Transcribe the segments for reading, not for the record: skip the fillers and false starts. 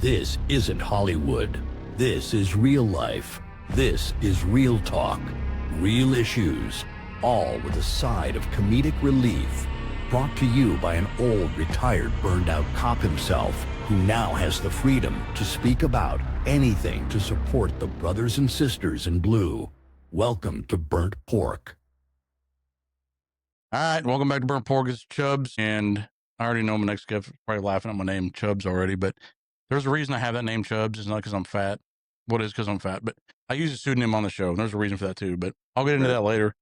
This isn't Hollywood. This is real life. This is real talk. Real issues. All with a side of comedic relief. Brought to you by an old, retired, burned-out cop himself, who now has the freedom to speak about anything to support the brothers and sisters in blue. Welcome to Burnt Pork. All right, welcome back to Burnt Pork. It's Chubbs, and I already know my next guest is probably laughing at my name, Chubbs, already, but there's a reason I have that name, Chubbs. It's not because I'm fat. Well, it is because I'm fat, but I use a pseudonym on the show, and there's a reason for that too, but I'll get into that later.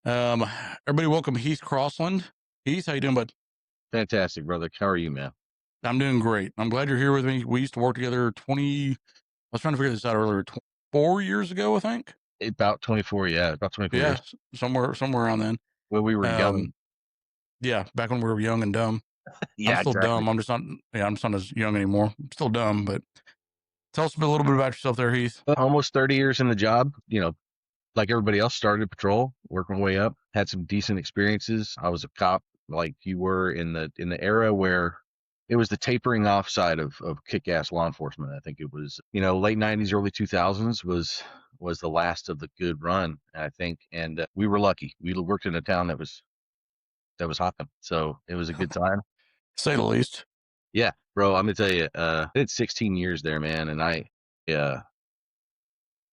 Everybody welcome Heath Crossland. Heath, how you doing, bud? Fantastic, brother. How are you, man? I'm doing great. I'm glad you're here with me. We used to work together I was trying to figure this out earlier, 4 years ago, I think. About 24, yeah, about 24 years. somewhere around then. When we were young. Yeah, back when we were young and dumb. Yeah, I'm still dumb. I'm just not as young anymore. I'm still dumb, but tell us a little bit about yourself there, Heath. Almost 30 years in the job, like everybody else, started patrol, worked my way up, had some decent experiences. I was a cop like you were in the era where it was the tapering off side of kick-ass law enforcement. I think it was, late 90s, early 2000s was the last of the good run, I think. And we were lucky. We worked in a town that was hopping. So it was a good time. Say the least. Yeah, bro, I'm gonna tell you, I did 16 years there, man, and I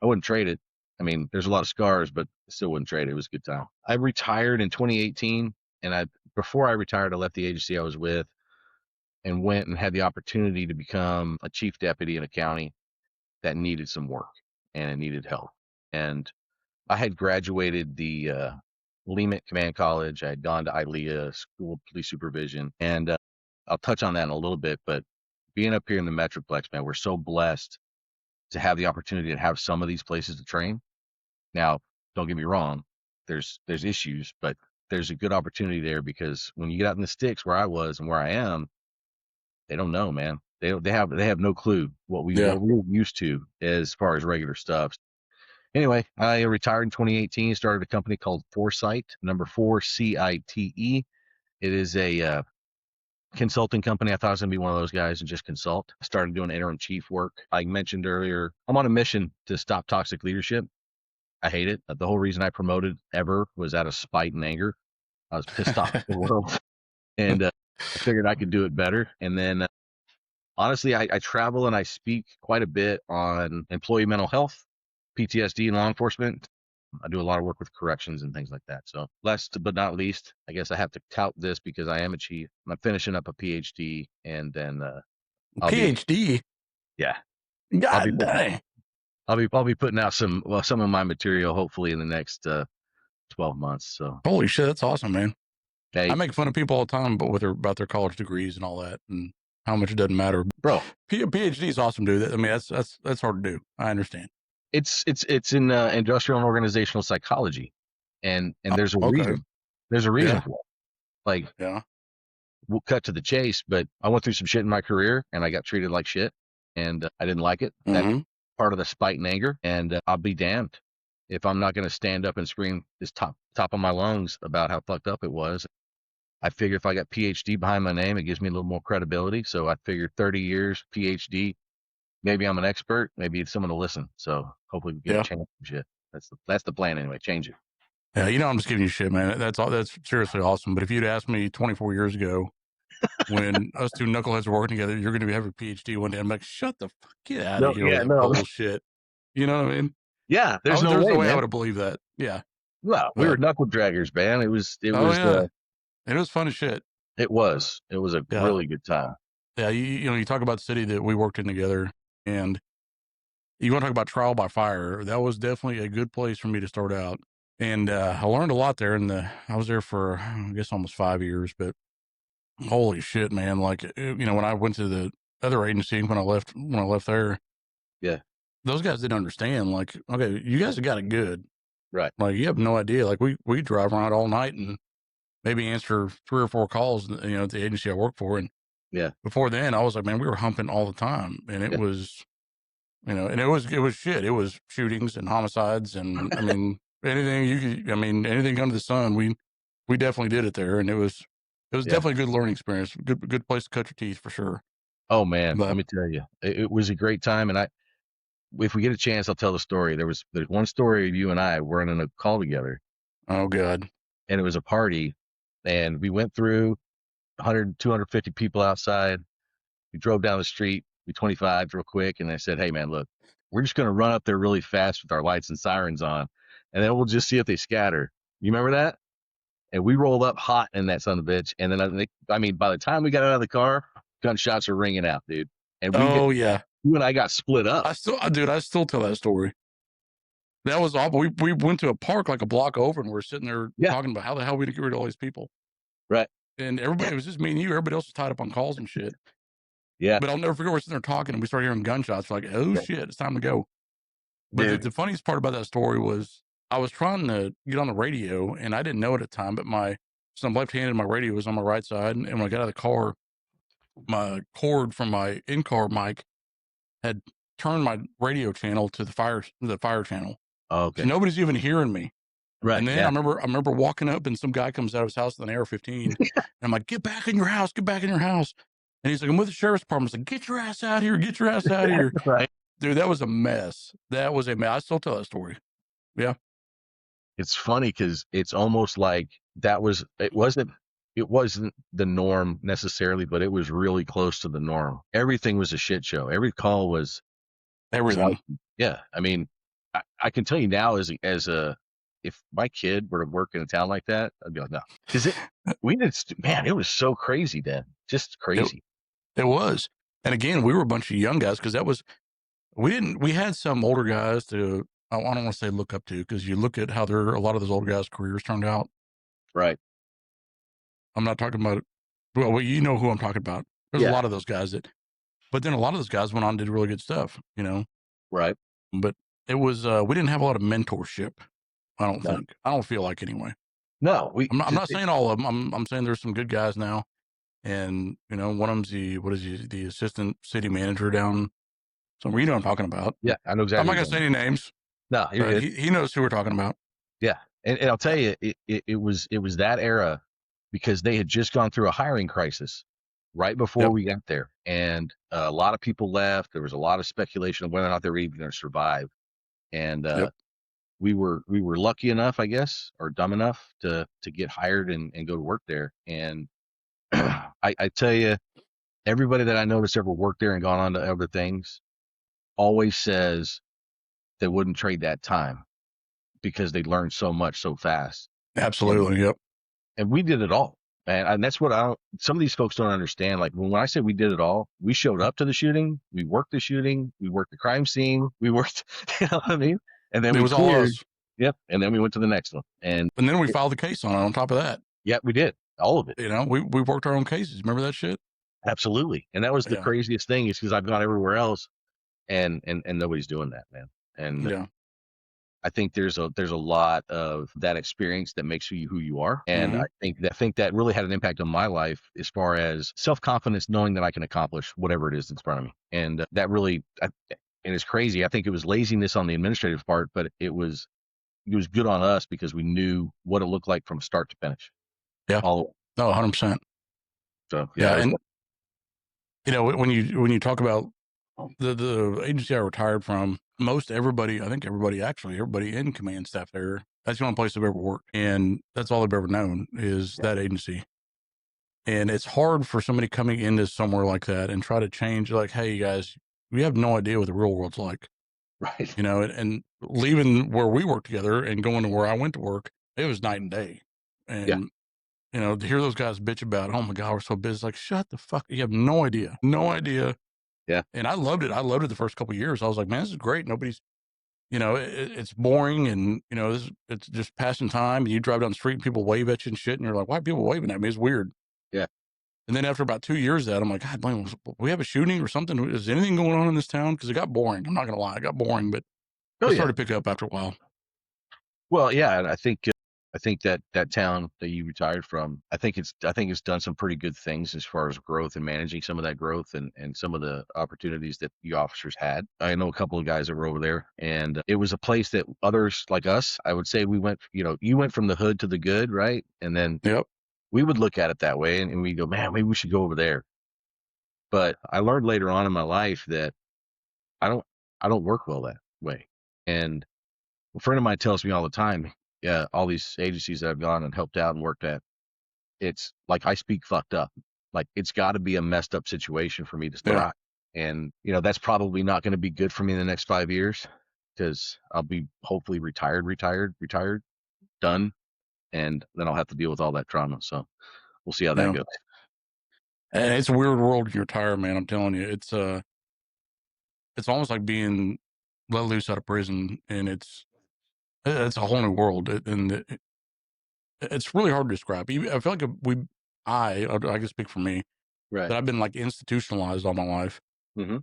wouldn't trade it. I mean, there's a lot of scars, but I still wouldn't trade it. It was a good time. I retired in 2018, and before I retired, I left the agency I was with and went and had the opportunity to become a chief deputy in a county that needed some work and it needed help. And I had graduated the Leamet Command College. I had gone to ILEA, School of Police Supervision, and I'll touch on that in a little bit, but being up here in the Metroplex, man, we're so blessed to have the opportunity to have some of these places to train. Now, don't get me wrong, there's issues, but there's a good opportunity there because when you get out in the sticks where I was and where I am, they don't know, man. They have no clue what we're used to as far as regular stuff. Anyway, I retired in 2018, started a company called Foresight, number 4 CITE. It is a consulting company. I thought I was going to be one of those guys and just consult. I started doing interim chief work. I mentioned earlier, I'm on a mission to stop toxic leadership. I hate it. The whole reason I promoted ever was out of spite and anger. I was pissed off at the world, and I figured I could do it better. And then, honestly, I travel and I speak quite a bit on employee mental health, PTSD, and law enforcement. I do a lot of work with corrections and things like that. So last but not least, I guess I have to tout this because I am a chief. I'm finishing up a PhD, and then PhD. Yeah. God dang. I'll be putting out some of my material hopefully in the next 12 months. So holy shit, that's awesome, man. Hey, I make fun of people all the time, but about their college degrees and all that, and how much it doesn't matter, bro. PhD is awesome, dude. I mean, that's hard to do. I understand. It's in industrial and organizational psychology, and there's a reason. There's a reason for it. Like, we'll cut to the chase, but I went through some shit in my career, and I got treated like shit, and I didn't like it. That's part of the spite and anger, and I'll be damned if I'm not going to stand up and scream this top of my lungs about how fucked up it was. I figure if I got PhD behind my name, it gives me a little more credibility. So I figured 30 years PhD. Maybe I'm an expert. Maybe it's someone to listen. So hopefully we can change some shit. That's the plan anyway. Change it. Yeah, I'm just giving you shit, man. That's seriously awesome. But if you'd asked me 24 years ago, when us two knuckleheads were working together, you're going to have a PhD one day. I'm like, shut the get out of here with that bullshit. You know what I mean? Yeah, there's no way I would have believed that. Yeah. Well, we were knuckle draggers, man. It was it was fun as shit. It was a really good time. Yeah, you talk about the city that we worked in together, and you want to talk about trial by fire. That was definitely a good place for me to start out. And I learned a lot there. I was there for, I guess, almost 5 years, but holy shit, man. Like, when I went to the other agency, when I left there, those guys didn't understand. Like, okay, you guys have got it good. Right. Like, you have no idea. Like, we drive around all night and maybe answer 3 or 4 calls, at the agency I work for. And before then, I was like, man, we were humping all the time. And it was, and it was shit. It was shootings and homicides. And I mean, anything under the sun, we definitely did it there. And it was definitely a good learning experience. Good place to cut your teeth for sure. Oh man, let But me tell you, it was a great time. And if we get a chance, I'll tell the story. There's one story of you and I were in a call together, oh god, and it was a party, and we went through 100, 250 people outside. We drove down the street, we 25 real quick, and I said, "Hey man, look, we're just gonna run up there really fast with our lights and sirens on, and then we'll just see if they scatter." You remember that? And we rolled up hot in that son of a bitch, and then I mean, by the time we got out of the car, gunshots were ringing out, dude. And oh yeah. you and I got split up. I still tell that story. That was awful. We went to a park like a block over, and we're sitting there Yeah, talking about how the hell we get rid of all these people. right. And everybody, it was just me and you. Everybody else was tied up on calls and shit. Yeah, But I'll never forget, we're sitting there talking, and we started hearing gunshots. We're like, oh shit, it's time to go. But dude. the funniest part about that story was I was trying to get on the radio, and I didn't know it at the time, but so I'm left-handed, my radio was on my right side, and when I got out of the car, my cord from my in-car mic had turned my radio channel to the fire channel. Oh, So okay. nobody's even hearing me. Right. And then Yeah. I remember walking up, and some guy comes out of his house with an AR-15, and I'm like, "Get back in your house! Get back in your house!" And he's like, "I'm with the sheriff's department." I was like, "Get your ass out here! Get your ass out here!" Right. Dude, that was a mess. That was a mess. I still tell that story. Yeah, It's funny because it's almost like it wasn't the norm necessarily, but it was really close to the norm. Everything was a shit show. Every call was like, everything. yeah. I mean, I can tell you now if my kid were to work in a town like that, I'd be like, no, because man, it was so crazy then, just It crazy. it was. And again, we were a bunch of young guys because we had some older guys to, I don't want to say look up to, because you look at how a lot of those older guys' careers turned out. Right. I'm not talking about, well, you know who I'm talking about. There's a Yeah. lot of those guys but then a lot of those guys went on and did really good stuff, Right. but it was, we didn't have a lot of mentorship. I don't No. think, I don't feel like anyway. No. I'm not saying all of them. I'm saying there's some good guys now. And, one of them's the assistant city manager down somewhere. You know what I'm talking about. Yeah, I know I'm exactly not what going you're to say saying. any names, No, you're but good. he knows who we're talking about. Yeah, and I'll tell you, it was that era because they had just gone through a hiring crisis right before Yep. we got there, and a lot of people left. There was a lot of speculation of whether or not they were even going to survive, and Yep. we were lucky enough, I guess, or dumb enough to get hired and go to work there. And I tell you, everybody that I know that's ever worked there and gone on to other things always says they wouldn't trade that time because they learned so much so fast. Absolutely. Yep. And we did it all. And that's what some of these folks don't understand. Like when I say we did it all, we showed up to the shooting, we worked the shooting, we worked the crime scene, we worked, you know what I mean? And then It we was all cleared. us. Yep. And then we went to the next one. And then we filed the case on top of that. yeah, we did all of it. We worked our own cases. Remember that shit? Absolutely. And that was the Yeah. craziest thing is because I've gone everywhere else and nobody's doing that, man. And Yeah. I think there's a lot of that experience that makes you who you are, and Mhm. I think that really had an impact on my life as far as self confidence, knowing that I can accomplish whatever it is that's in front of me, and that really, and it's crazy. I think it was laziness on the administrative part, but it was good on us because we knew what it looked like from start to finish. Yeah. All No, 100%. so Yeah. it was- And when you talk about the agency I retired from, I think everybody in command staff there, that's the only place I've ever worked. And that's all they've ever known is that agency. And it's hard for somebody coming into somewhere like that and try to change, like, hey, guys, we have no idea what the real world's like, right. and leaving where we work together and going to where I went to work, it was night and day. And, to hear those guys bitch about, oh my God, we're so busy. It's like, shut the fuck. You have no idea. No idea. Yeah. And I loved it. I loved it the first couple of years. I was like, man, this is great. Nobody's, it's boring and, it's just passing time. And you drive down the street and people wave at you and shit. And you're like, why are people waving at me? It's weird. Yeah. And then after about 2 years of that, I'm like, God, blame, we have a shooting or something. Is anything going on in this town? Because it got boring. I'm not going to lie. It got boring, but Oh, it yeah. started to pick up after a while. Well, yeah, and I think that town that you retired from, I think it's done some pretty good things as far as growth and managing some of that growth and some of the opportunities that the officers had. I know a couple of guys that were over there, and it was a place that others like us, I would say, we went. You went from the hood to the good, right? And then Yep. we would look at it that way, and we go, man, maybe we should go over there. But I learned later on in my life that I don't I don't work well that way. And a friend of mine tells me all the time, yeah, all these agencies that I've gone and helped out and worked at, it's like I speak fucked up. Like it's got to be a messed up situation for me to Yeah. thrive. And that's probably not going to be good for me in the next 5 years because I'll be hopefully retired, done, and then I'll have to deal with all that trauma. So we'll see how that Yeah. goes. And it's a weird world when you're tired, man. I'm telling you, it's almost like being let loose out of prison, and it's a whole new world, it's really hard to describe. I feel like I can speak for me Right. that I've been like institutionalized all my life. Mm-hmm.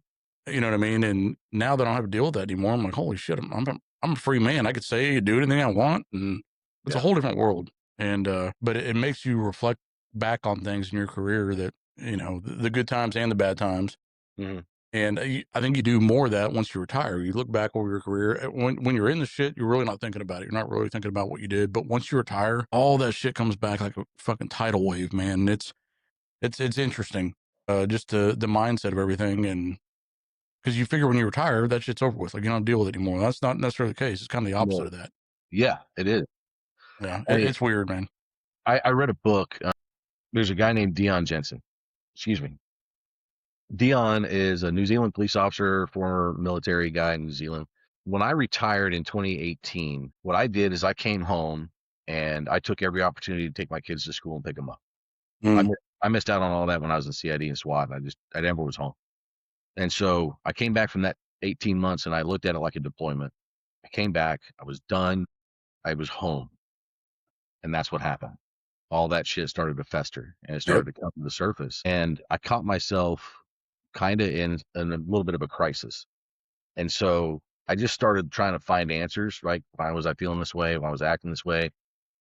You know what I mean? And now that I don't have to deal with that anymore, I'm like, holy shit, I'm a free man. I could say, do anything I want, and it's a Yeah. whole different world. And but it makes you reflect back on things in your career that the good times and the bad times. Mm-hmm. And I think you do more of that once you retire. You look back over your career. When you're in the shit, you're really not thinking about it. You're not really thinking about what you did. But once you retire, all that shit comes back like a fucking tidal wave, man. And it's interesting, just the mindset of everything. And because you figure when you retire, that shit's over with. Like you don't deal with it anymore. That's not necessarily the case. It's kind of the opposite No. of that. Yeah, it is. Yeah, I it's weird, man. I read a book. There's a guy named Dion Jensen. Excuse me. Dion is a New Zealand police officer, former military guy in New Zealand. When I retired in 2018, what I did is I came home and I took every opportunity to take my kids to school and pick them up. I, Mm, mi- I missed out on all that when I was in CID and SWAT. I never was home. And so I came back from that 18 months and I looked at it like a deployment. I came back, I was done, I was home. And that's what happened. All that shit started to fester and it yep. started to come to the surface. And I caught myself kind of in a little bit of a crisis. And so I just started trying to find answers, right? Why was I feeling this way? Why was I acting this way?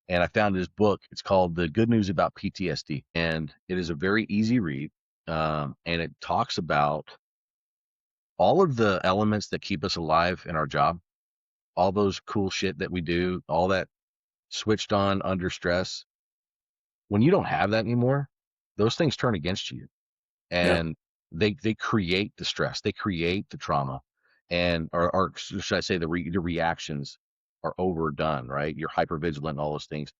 And I found this book. It's called The Good News About PTSD. And it is a very easy read. And it talks about all of the elements that keep us alive in our job, all those cool shit that we do, all that switched on under stress. When you don't have that anymore, those things turn against you. Yeah. And they create the stress, they create the trauma, and or should I say the reactions are overdone, right? You're hyper vigilant, all those things.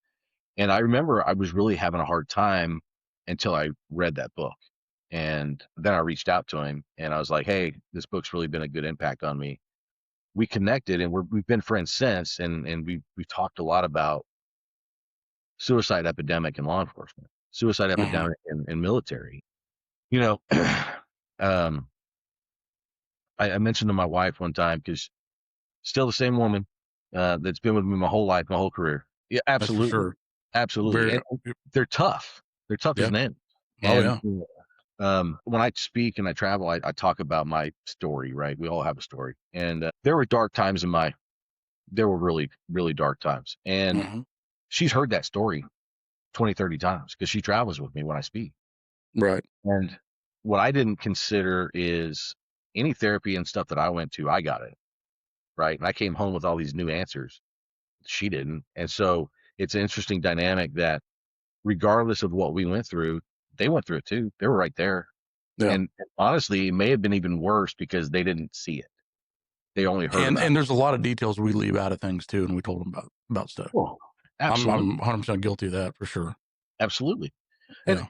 And I remember I was really having a hard time until I read that book, and then I reached out to him and I was like, "Hey, this book's really been a good impact on me." We connected and we've been friends since, and we've talked a lot about suicide epidemic in law enforcement, suicide Hmm. epidemic in military. You know, um, I mentioned to my wife one time because still the same woman that's been with me my whole life, my whole career. Yeah, That's for absolutely, sure. absolutely. Very. And they're tough. They're tough as Yeah. nails. Oh And yeah. when I speak and I travel, I talk about my story. Right, we all have a story. And there were dark times in my. There were really, really dark times. And Hmm. she's heard that story 20, 30 times because she travels with me when I speak. Right. And what I didn't consider is any therapy and stuff that I went to, I got it. Right. And I came home with all these new answers. She didn't. And so it's an interesting dynamic that regardless of what we went through, they went through it too. They were right there. Yeah. And honestly, it may have been even worse because they didn't see it. They only heard And about there's a lot of details we leave out of things too, and we told them about stuff. it. Oh, I'm absolutely. 100% guilty of that for sure. Absolutely. And Yeah.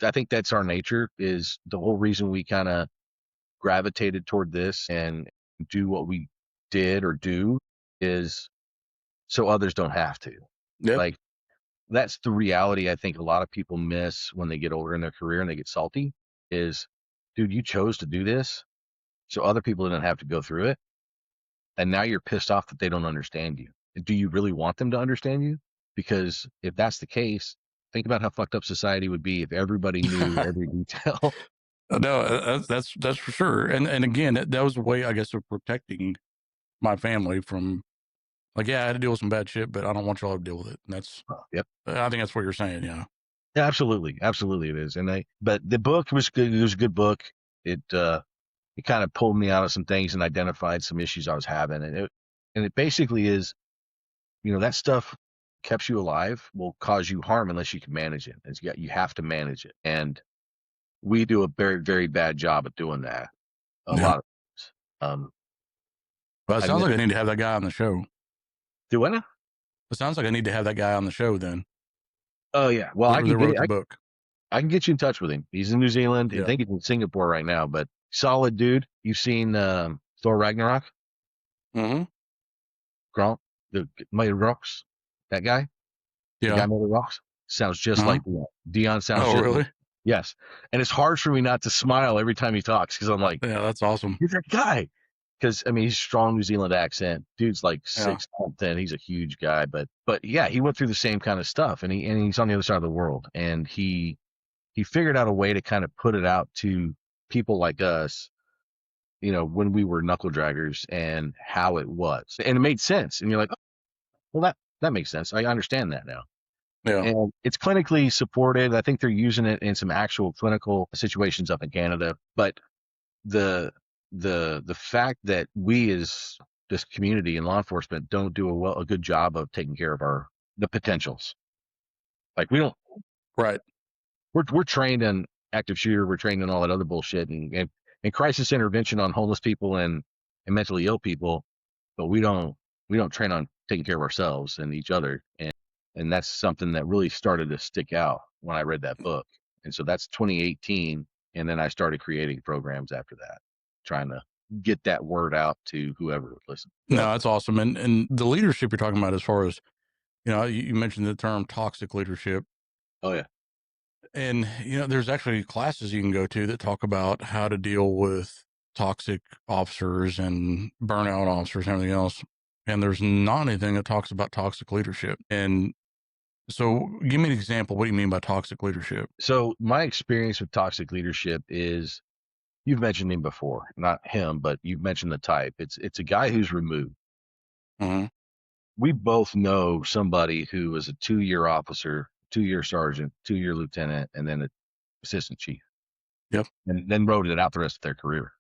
I think that's our nature is the whole reason we kind of gravitated toward this and do what we did or do is so others don't have to. Yep. Like that's the reality I think a lot of people miss when they get older in their career and they get salty is, dude, you chose to do this so other people didn't have to go through it. And now you're pissed off that they don't understand you. Do you really want them to understand you? Because if that's the case, think about how fucked up society would be if everybody knew every detail. No, that's for sure. And again, that was a way, I guess, of protecting my family from like, yeah, I had to deal with some bad shit, but I don't want y'all to deal with it. And that's, Yep. I think that's what you're saying. Yeah. Yeah, absolutely. Absolutely it is. But the book was good. It was a good book. It kind of pulled me out of some things and identified some issues I was having. And it basically is, that stuff keeps you alive will cause you harm unless you can manage it. You have to manage it. And we do a very, very bad job of doing that. A Yeah. lot of Well, it I sounds mean, like I need to have that guy on the show. do I know? It sounds like I need to have that guy on the show then. Oh yeah. Well, That wrote the book. I can get you in touch with him. He's in New Zealand. I Yeah. think he's in Singapore right now, but solid dude. You've seen Thor Ragnarok? Mm-hmm. Gronk, the made of rocks. That guy? The Yeah. guy made of rocks? Sounds just Uh-huh. like Dion. Dion sounds Oh, just really? like, yes. And it's hard for me not to smile every time he talks because I'm like, Yeah, that's awesome. you're that guy. Because I mean, he's strong New Zealand accent. Dude's like Yeah. 6'10". He's a huge guy, but yeah, he went through the same kind of stuff, and he's on the other side of the world, and he figured out a way to kind of put it out to people like us, you know, when we were knuckle draggers and how it was, and it made sense. And you're like, oh, well, that makes sense. I understand that now. Yeah. And it's clinically supported. I think they're using it in some actual clinical situations up in Canada, but the fact that we as this community and law enforcement don't do a good job of taking care of the potentials. Like we don't, Right. we're trained in active shooter, we're trained in all that other bullshit and crisis intervention on homeless people and mentally ill people, but we don't train on taking care of ourselves and each other. And that's something that really started to stick out when I read that book. And so that's 2018. And then I started creating programs after that, trying to get that word out to whoever would listen. No, that's awesome. And the leadership you're talking about, as far as, you know, you mentioned the term toxic leadership. Oh yeah. And, you know, there's actually classes you can go to that talk about how to deal with toxic officers and burnout officers and everything else. And there's not anything that talks about toxic leadership. And so give me an example. What do you mean by toxic leadership? So my experience with toxic leadership is, you've mentioned him before, not him, but you've mentioned the type. It's a guy who's removed. Mm-hmm. We both know somebody who was a 2-year officer, 2-year sergeant, 2-year lieutenant, and then an assistant chief. Yep. And then wrote it out the rest of their career.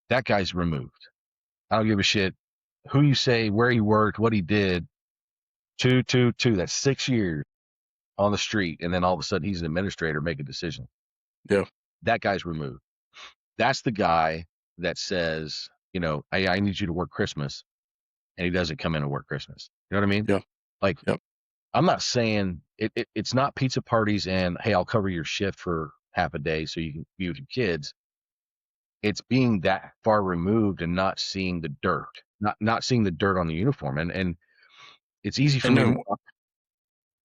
That guy's removed. I don't give a shit who you say, where he worked, what he did. 2. That's 6 years on the street, and then all of a sudden he's an administrator, make a decision. Yeah. That guy's removed. That's the guy that says, you know, I need you to work Christmas, and he doesn't come in and work Christmas. You know what I mean? Yeah. Like, Yep. I'm not saying it's not pizza parties and, hey, I'll cover your shift for half a day so you can be with your kids. It's being that far removed and not seeing the dirt, not seeing the dirt on the uniform. And it's easy for me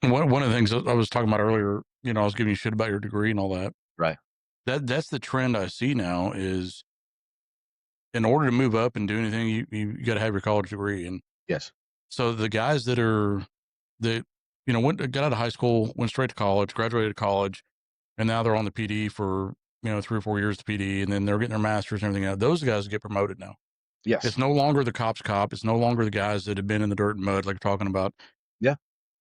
to. One of the things I was talking about earlier, you know, I was giving you shit about your degree and all that. Right. That's the trend I see now is, in order to move up and do anything, you got to have your college degree. And Yes. so the guys that you know, got out of high school, went straight to college, graduated college, and now they're on the PD for, you know, 3 or 4 years to PD, and then they're getting their masters and everything. Those guys get promoted now. Yes. It's no longer the cop's cop. It's no longer the guys that have been in the dirt and mud, like you're talking about. Yeah.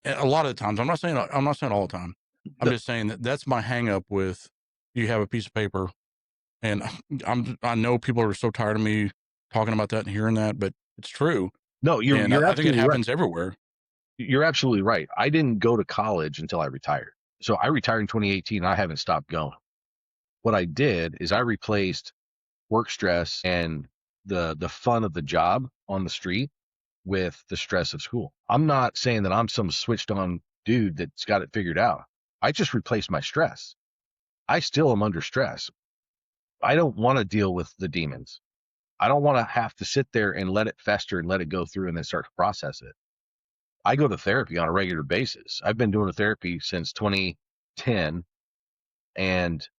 And a lot of the times, I'm not saying all the time. I'm just saying that's my hang up with, you have a piece of paper, and I know people are so tired of me talking about that and hearing that, but it's true. No, you're I think it happens right. everywhere. You're absolutely right. I didn't go to college until I retired. So I retired in 2018. I haven't stopped going. What I did is I replaced work stress and the fun of the job on the street with the stress of school. I'm not saying that I'm some switched on dude that's got it figured out. I just replaced my stress. I still am under stress. I don't want to deal with the demons. I don't want to have to sit there and let it fester and let it go through and then start to process it. I go to therapy on a regular basis. I've been doing therapy since 2010, and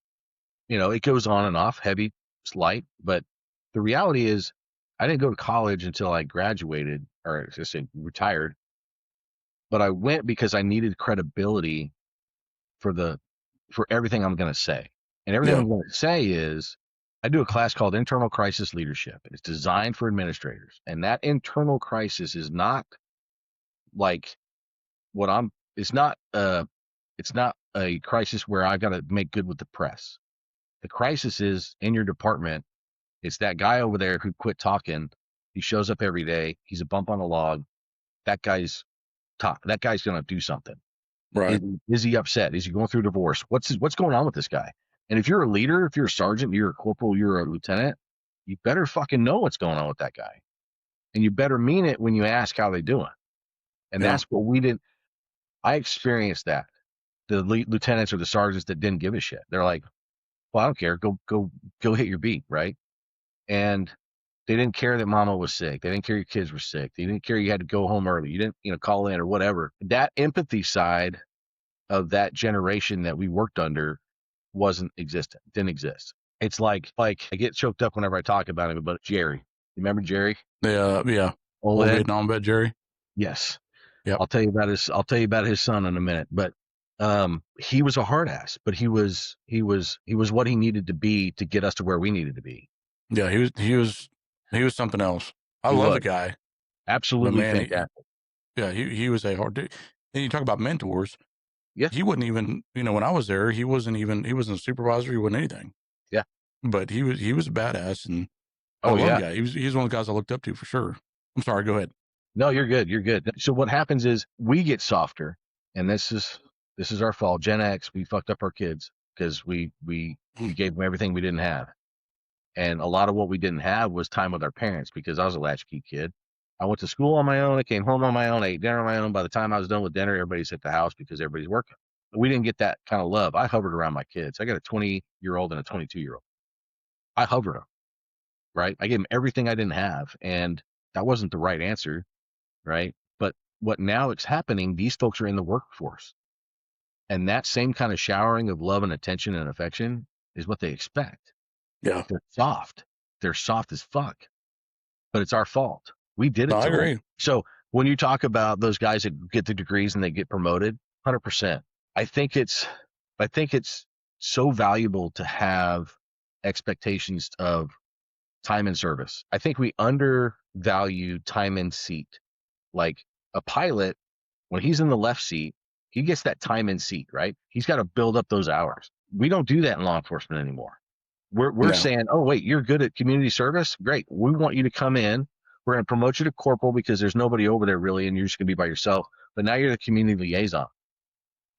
you know, it goes on and off, heavy, light, but the reality is I didn't go to college until I graduated, or just say retired, but I went because I needed credibility for everything I'm going to say. And everything I'm going to say is, I do a class called Internal Crisis Leadership. It's designed for administrators. And that internal crisis is not like it's not a crisis where I got to make good with the press. The crisis is in your department. It's that guy over there who quit talking. He shows up every day. He's a bump on a log. That guy's going to do something. Right. Is he upset? Is he going through divorce? What's going on with this guy? And if you're a leader, if you're a sergeant, you're a corporal, you're a lieutenant, you better fucking know what's going on with that guy. And you better mean it when you ask how they doing. And Yeah. that's what we didn't. I experienced that. The lieutenants or the sergeants that didn't give a shit. They're like, well, I don't care. Go hit your beat, right? And they didn't care that mama was sick. They didn't care your kids were sick. They didn't care you had to go home early. You didn't, call in or whatever. That empathy side of that generation that we worked under didn't exist. It's like I get choked up whenever I talk about him, but Jerry. You remember Jerry? Yeah. Old Vietnam vet Jerry. Yes. Yep. I'll tell you about his son in a minute. But he was a hard ass, but he was what he needed to be to get us to where we needed to be. Yeah, he was something else. I He love was. the guy. Absolutely Man, fantastic. he was a hard dude. And you talk about mentors. Yeah. He wasn't even, when I was there, he wasn't a supervisor, he wasn't anything. Yeah. But he was a badass, and I love the guy. He's one of the guys I looked up to for sure. I'm sorry, go ahead. No, you're good. You're good. So what happens is we get softer, and this is our fault. Gen X, we fucked up our kids because we gave them everything we didn't have. And a lot of what we didn't have was time with our parents, because I was a latchkey kid. I went to school on my own. I came home on my own. I ate dinner on my own. By the time I was done with dinner, everybody's at the house because everybody's working. But we didn't get that kind of love. I hovered around my kids. I got a 20-year-old and a 22-year-old. I hovered them, right? I gave them everything I didn't have. And that wasn't the right answer, right? But what now is happening, these folks are in the workforce. And that same kind of showering of love and attention and affection is what they expect. Yeah. They're soft. They're soft as fuck. But it's our fault. We did it. I agree. Them. So when you talk about those guys that get the degrees and they get promoted, 100%. I think it's so valuable to have expectations of time and service. I think we undervalue time and seat. Like a pilot, when he's in the left seat, he gets that time and seat, right? He's got to build up those hours. We don't do that in law enforcement anymore. We're saying, oh, wait, you're good at community service? Great. We want you to come in. We're going to promote you to corporal because there's nobody over there really, and you're just going to be by yourself. But now you're the community liaison.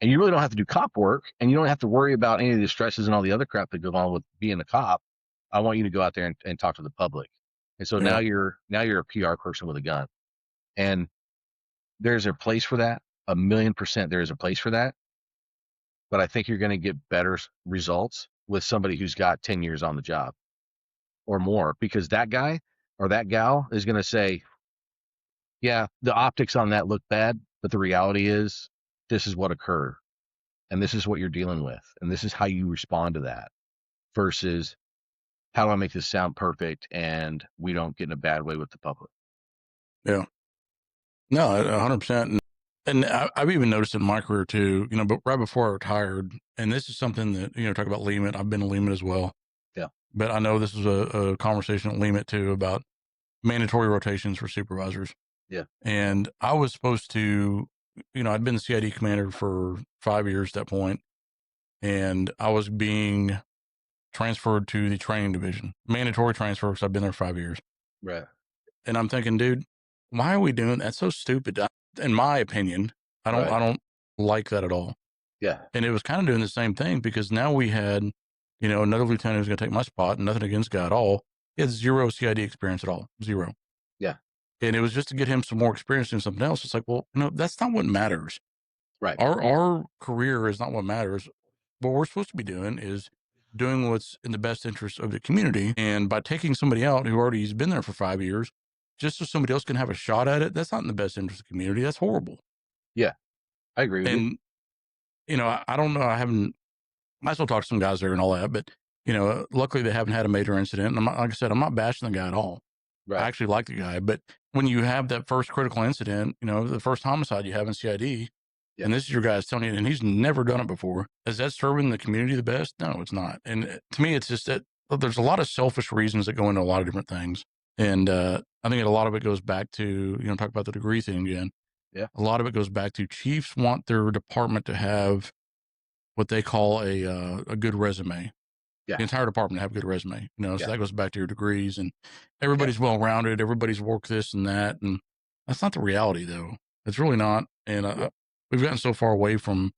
And you really don't have to do cop work, and you don't have to worry about any of the stresses and all the other crap that goes on with being a cop. I want you to go out there and talk to the public. And so now you're a PR person with a gun. And there's a place for that. 1,000,000% there is a place for that. But I think you're going to get better results with somebody who's got 10 years on the job or more, because that guy or that gal is going to say, yeah, the optics on that look bad, but the reality is this is what occurred and this is what you're dealing with. And this is how you respond to that versus how do I make this sound perfect and we don't get in a bad way with the public. Yeah. No, 100%. And I've even noticed in my career too, but right before I retired, and this is something that, talk about LEMIT. I've been a LEMIT as well. Yeah. But I know this was a conversation at LEMIT too about mandatory rotations for supervisors. Yeah. And I was supposed to, I'd been the CID commander for 5 years at that point, and I was being transferred to the training division, mandatory transfer, because I've been there 5 years. Right. And I'm thinking, dude, why are we doing that? That's so stupid. In my opinion, I don't like that at all. Yeah. And it was kind of doing the same thing, because now we had, another lieutenant who's going to take my spot, and nothing against the guy at all. He had zero CID experience at all. Zero. Yeah. And it was just to get him some more experience in something else. It's like, well, that's not what matters. Right. Our career is not what matters. What we're supposed to be doing is doing what's in the best interest of the community. And by taking somebody out who already has been there for 5 years, just so somebody else can have a shot at it, that's not in the best interest of the community. That's horrible. Yeah, I agree with you. And, I don't know. I still talk to some guys there and all that, but, luckily they haven't had a major incident. And like I said, I'm not bashing the guy at all. Right. I actually like the guy. But when you have that first critical incident, the first homicide you have in CID, and this is your guy's telling you, and he's never done it before, is that serving the community the best? No, it's not. And to me, it's just that there's a lot of selfish reasons that go into a lot of different things. And I think a lot of it goes back to, talk about the degree thing again. Yeah. A lot of it goes back to chiefs want their department to have what they call a good resume. Yeah. The entire department to have a good resume, so that goes back to your degrees, and everybody's well-rounded. Everybody's worked this and that. And that's not the reality though. It's really not. And we've gotten so far away from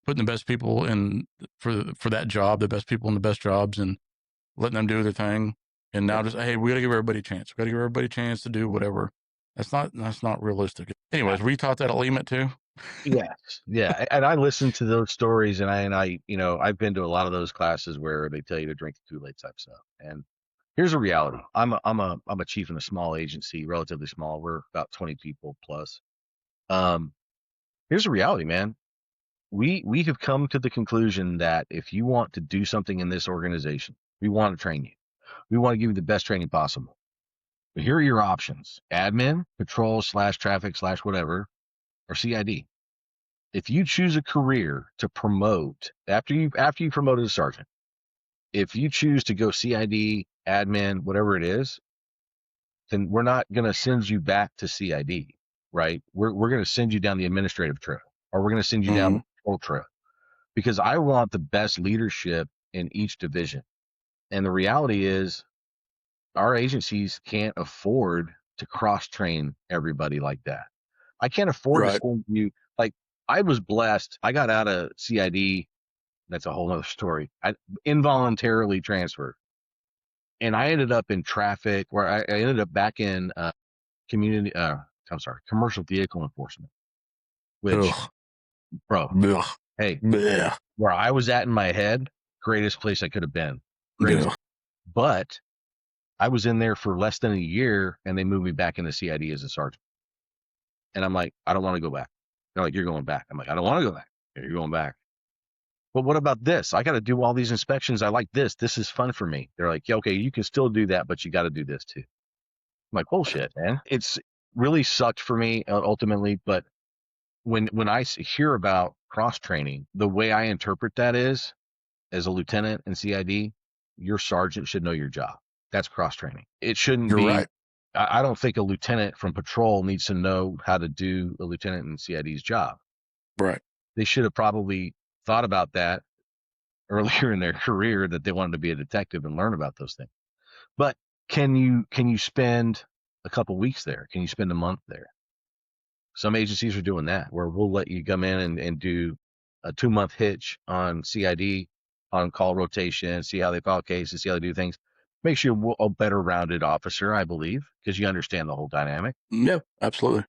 putting the best people in for that job, the best people in the best jobs, and letting them do their thing. And now just, hey, we got to give everybody a chance. We got to give everybody a chance to do whatever. That's not realistic. Anyways, were you taught that at Lehman too? Yes. Yeah. And I listen to those stories, and I, I've been to a lot of those classes where they tell you to drink the Kool-Aid type stuff. And here's a reality. I'm a chief in a small agency, relatively small. We're about 20 people plus. Here's a reality, man. We have come to the conclusion that if you want to do something in this organization, we want to train you. We want to give you the best training possible. But here are your options: admin, patrol / traffic / whatever, or CID. If you choose a career to promote after you promoted a sergeant, if you choose to go CID, admin, whatever it is, then we're not going to send you back to CID, right? We're going to send you down the administrative trail, or we're going to send you down the patrol trail, because I want the best leadership in each division. And the reality is, our agencies can't afford to cross train everybody like that. I can't afford to send you. Like, I was blessed. I got out of CID. That's a whole other story. I involuntarily transferred, and I ended up in traffic, where I ended up back in commercial vehicle enforcement, which, bro, hey, where I was at in my head, greatest place I could have been. But I was in there for less than a year, and they moved me back into CID as a sergeant. And I'm like, I don't want to go back. They're like, you're going back. I'm like, I don't want to go back. Yeah, you're going back. But what about this? I got to do all these inspections. I like this. This is fun for me. They're like, yeah, okay, you can still do that, but you got to do this too. I'm like, bullshit, man. It's really sucked for me ultimately. But when I hear about cross training, the way I interpret that is, as a lieutenant in CID, your sergeant should know your job. That's cross training. It shouldn't be. Right. I don't think a lieutenant from patrol needs to know how to do a lieutenant in CID's job. Right. They should have probably thought about that earlier in their career, that they wanted to be a detective and learn about those things. But can you spend a couple weeks there? Can you spend a month there? Some agencies are doing that, where we'll let you come in and do a 2-month hitch on CID, on call rotation, see how they file cases, see how they do things. Makes you a better rounded officer, I believe, because you understand the whole dynamic. Yeah, absolutely.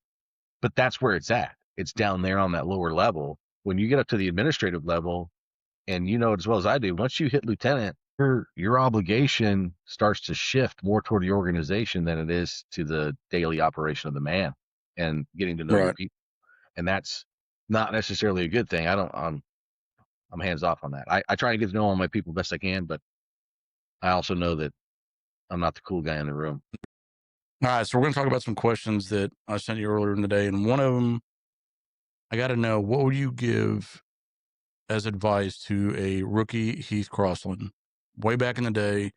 But that's where it's at. It's down there on that lower level. When you get up to the administrative level, and you know it as well as I do, once you hit lieutenant, your obligation starts to shift more toward the organization than it is to the daily operation of the man and getting to know your people. And that's not necessarily a good thing. I'm hands off on that. I try to get to know all my people best I can, but I also know that I'm not the cool guy in the room. All right, so we're going to talk about some questions that I sent you earlier in the day, and one of them, I got to know, what would you give as advice to a rookie Heath Crossland? Way back in the day,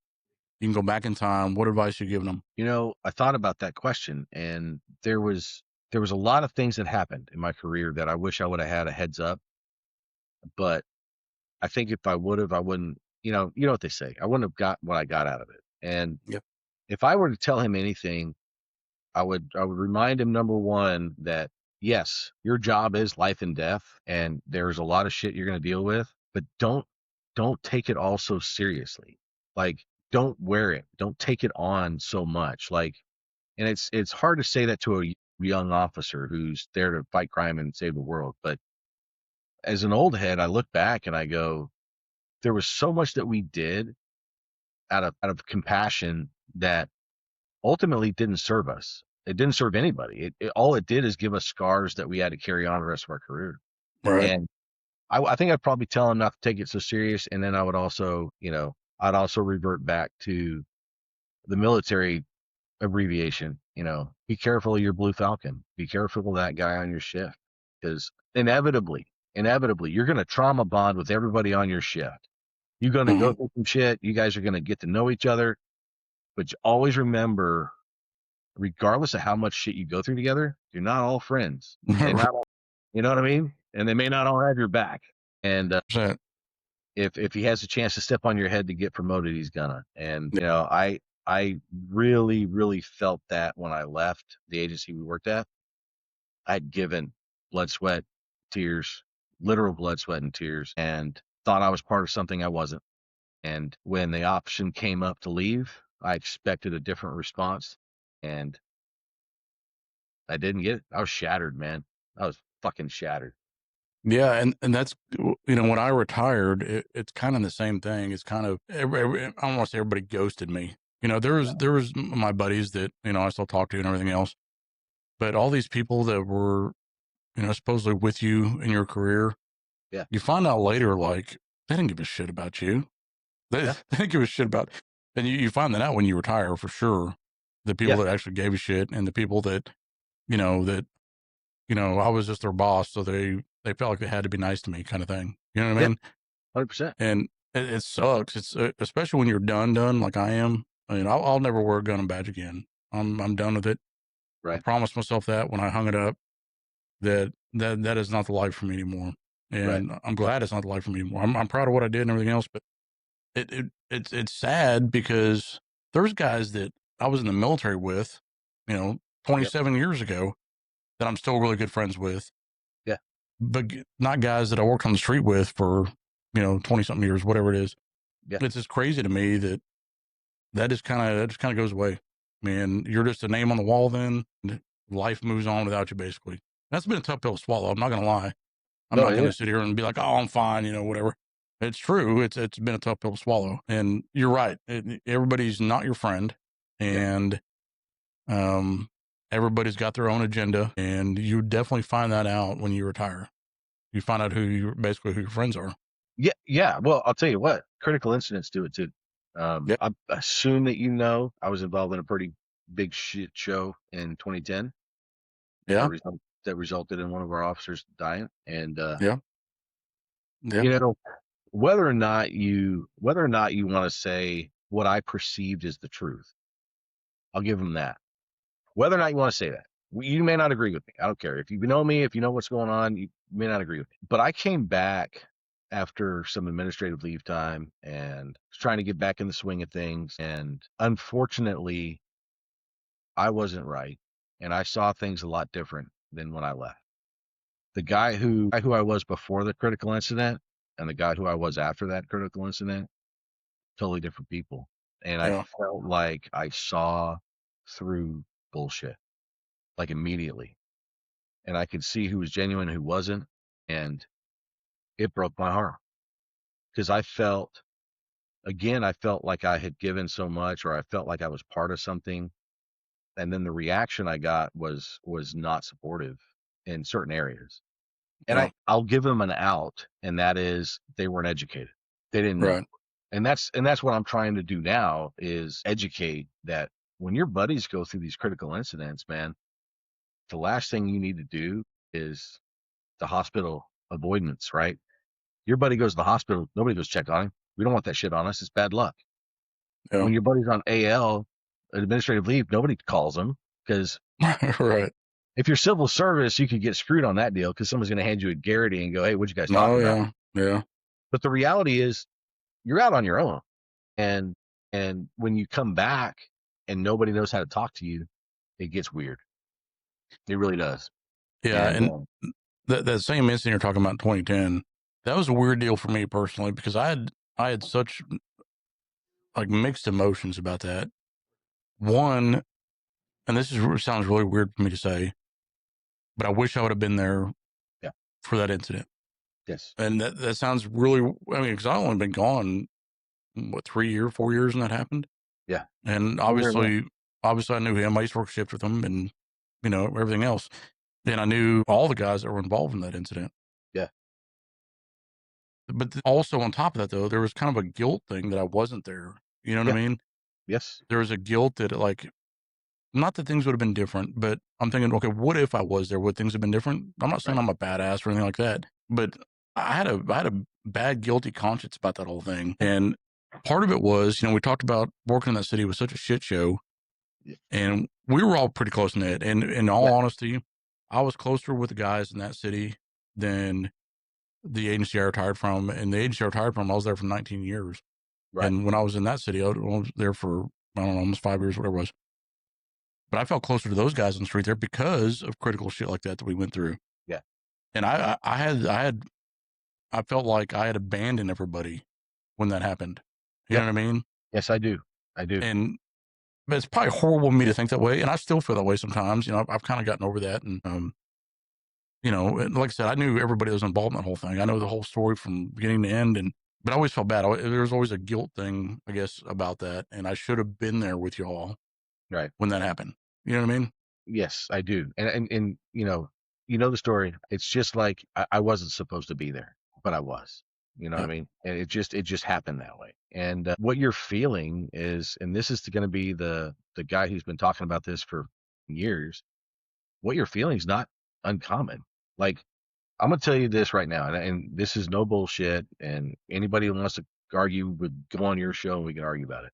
you can go back in time. What advice are you giving them? You know, I thought about that question, and there was a lot of things that happened in my career that I wish I would have had a heads up. But I think if I would have, I wouldn't. You know what they say. I wouldn't have got what I got out of it. And if I were to tell him anything, I would remind him, number one, that yes, your job is life and death, and there's a lot of shit you're going to deal with, but don't take it all so seriously. Like, don't wear it. Don't take it on so much. Like, and it's hard to say that to a young officer who's there to fight crime and save the world. But as an old head, I look back and I go, there was so much that we did out of compassion that ultimately didn't serve us. It didn't serve anybody. All it did is give us scars that we had to carry on the rest of our career. Right. And I think I'd probably tell him not to take it so serious. And then I would also, I'd also revert back to the military abbreviation. Be careful of your Blue Falcon. Be careful of that guy on your shift, because inevitably, you're going to trauma bond with everybody on your shift. You're going to go through some shit. You guys are going to get to know each other. But you always remember, regardless of how much shit you go through together, you're not all friends. You know what I mean? And they may not all have your back. And if he has a chance to step on your head to get promoted, he's gonna. And I really, really felt that when I left the agency we worked at. I'd given blood, sweat, tears, literal blood, sweat, and tears, and thought I was part of something I wasn't. And when the option came up to leave, I expected a different response, and I didn't get it. I was shattered, man. I was fucking shattered. Yeah, and that's when I retired, it's kind of the same thing. It's kind of I don't want to say everybody ghosted me. There was my buddies that I still talk to and everything else, but all these people that were supposedly with you in your career, Yeah. you find out later like they didn't give a shit about you. They didn't give a shit about, and you find that out when you retire for sure. The people that actually gave a shit, and the people that I was just their boss, so they felt like they had to be nice to me, kind of thing. You know what I mean? 100%. And it sucks. It's especially when you're done like I am. I mean, I'll never wear a gun and badge again. I'm done with it. I Right. promised myself that when I hung it up, that is not the life for me anymore. And I'm glad it's not the life for me anymore. I'm proud of what I did and everything else, but it's sad because there's guys that I was in the military with, 27 years ago, that I'm still really good friends with. Yeah. But not guys that I worked on the street with for 20 something years, whatever it is. Yeah. It's just crazy to me that just kind of goes away. Man, you're just a name on the wall. Then life moves on without you, basically. That's been a tough pill to swallow. I'm not gonna lie. I'm not gonna sit here and be like, oh, I'm fine, whatever. It's true. It's been a tough pill to swallow. And you're right. Everybody's not your friend, and everybody's got their own agenda, and you definitely find that out when you retire. You find out who your friends are. Yeah. Well, I'll tell you what, critical incidents do it too. I assume that I was involved in a pretty big shit show in 2010. Yeah. That resulted in one of our officers dying. And Yeah. whether or not you want to say what I perceived as the truth, I'll give them that. Whether or not you want to say that, you may not agree with me. I don't care. If you know me, if you know what's going on, you may not agree with me. But I came back after some administrative leave time and was trying to get back in the swing of things. And unfortunately, I wasn't right. And I saw things a lot different than when I left. The guy who I was before the critical incident and the guy who I was after that critical incident, totally different people. And I felt like I saw through bullshit, like immediately. And I could see who was genuine, who wasn't. And it broke my heart because I felt like I had given so much, or I felt like I was part of something. And then the reaction I got was not supportive in certain areas. And I'll give them an out, and that is they weren't educated. They didn't know. And that's what I'm trying to do now is educate that when your buddies go through these critical incidents, man, the last thing you need to do is the hospital avoidance, right? Your buddy goes to the hospital, nobody goes check on him. We don't want that shit on us. It's bad luck. Yeah. When your buddy's on AL, administrative leave, nobody calls him because right. If you're civil service, you could get screwed on that deal because someone's going to hand you a Garrity and go, "Hey, what'd you guys talk about?" Yeah. But the reality is, you're out on your own, and when you come back and nobody knows how to talk to you, it gets weird. It really does. Yeah, and that same incident you're talking about in 2010, that was a weird deal for me personally because I had such like mixed emotions about that. One, and sounds really weird for me to say, but I wish I would have been there for that incident. Yes. And that sounds really, because I've only been gone, 4 years when that happened? Yeah. And obviously I knew him. I used to work shift with him and, everything else. And I knew all the guys that were involved in that incident. Yeah. But also on top of that, though, there was kind of a guilt thing that I wasn't there. You know what I mean? Yes. There was a guilt that, not that things would have been different, but I'm thinking, okay, what if I was there? Would things have been different? I'm not saying I'm a badass or anything like that, but I had a bad, guilty conscience about that whole thing. And part of it was, we talked about working in that city was such a shit show, and we were all pretty close knit. And in all honesty, I was closer with the guys in that city than the agency I retired from. And the agency I retired from, I was there for 19 years. Right. And when I was in that city, I was there for, I don't know, almost 5 years, whatever it was. But I felt closer to those guys on the street there because of critical shit like that we went through. Yeah. And I had I felt like I had abandoned everybody when that happened. You know what I mean? Yes, I do. I do. And but it's probably horrible of me to think that way, and I still feel that way sometimes. You know, I've kind of gotten over that, and you know, and like I said, I knew everybody that was involved in that whole thing. I know the whole story from beginning to end, but I always felt bad. There was always a guilt thing, I guess, about that, and I should have been there with y'all Right. when that happened. You know what I mean? Yes, I do. And you know the story. It's just like I wasn't supposed to be there, but I was. You know what I mean? And it just happened that way. And what you're feeling is, and this is going to be the guy who's been talking about this for years. What you're feeling is not uncommon. Like, I'm gonna tell you this right now, and this is no bullshit. And anybody who wants to argue would go on your show and we can argue about it.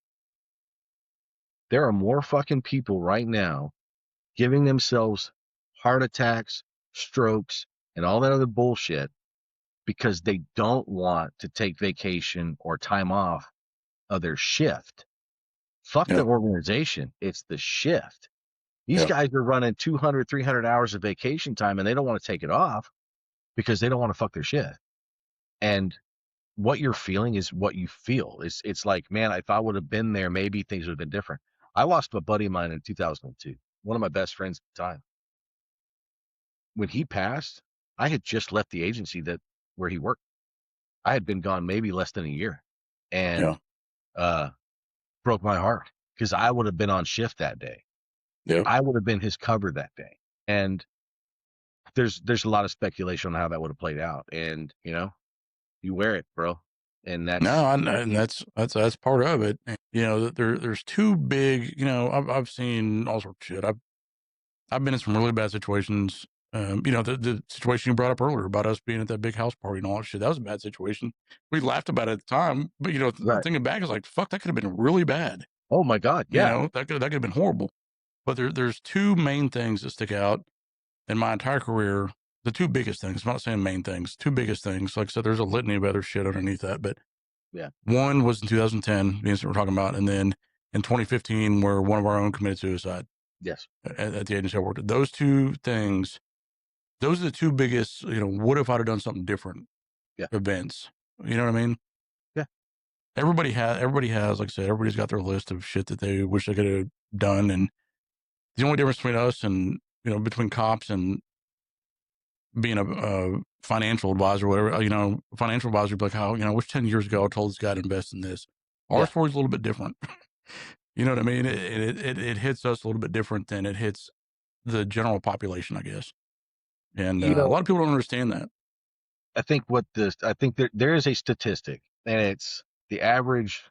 There are more fucking people right now giving themselves heart attacks, strokes, and all that other bullshit because they don't want to take vacation or time off of their shift. Fuck the organization. It's the shift. These guys are running 200, 300 hours of vacation time and they don't want to take it off because they don't want to fuck their shift. And what you're feeling is what you feel. It's like, man, if I would have been there, maybe things would have been different. I lost a buddy of mine in 2002, one of my best friends at the time. When he passed, I had just left the agency where he worked. I had been gone maybe less than a year, and broke my heart because I would have been on shift that day. Yeah. I would have been his cover that day. And there's a lot of speculation on how that would have played out. And you wear it, bro. And that's and that's part of it. You know, there's two big. You know, I've seen all sorts of shit. I've been in some really bad situations. You know, the situation you brought up earlier about us being at that big house party and all that shit. That was a bad situation. We laughed about it at the time, but thinking back, it's like, fuck, that could have been really bad. Oh my God, yeah. You know, that could have been horrible. But there's two main things that stick out in my entire career. The two biggest things. I'm not saying main things. Two biggest things. Like I said, there's a litany of other shit underneath that, but one was in 2010, the incident we're talking about, and then in 2015, where one of our own committed suicide. Yes. At the agency I worked at. Those two things. Those are the two biggest. You know, what if I'd have done something different? Events. You know what I mean? Yeah. Everybody has, like I said, everybody's got their list of shit that they wish they could have done, and the only difference between us and between cops and being a financial advisor, or whatever, financial advisor would be like, how, I wish 10 years ago I told this guy to invest in this. Our story's a little bit different. You know what I mean? It hits us a little bit different than it hits the general population, I guess. And a lot of people don't understand that. I think there is a statistic, and it's the average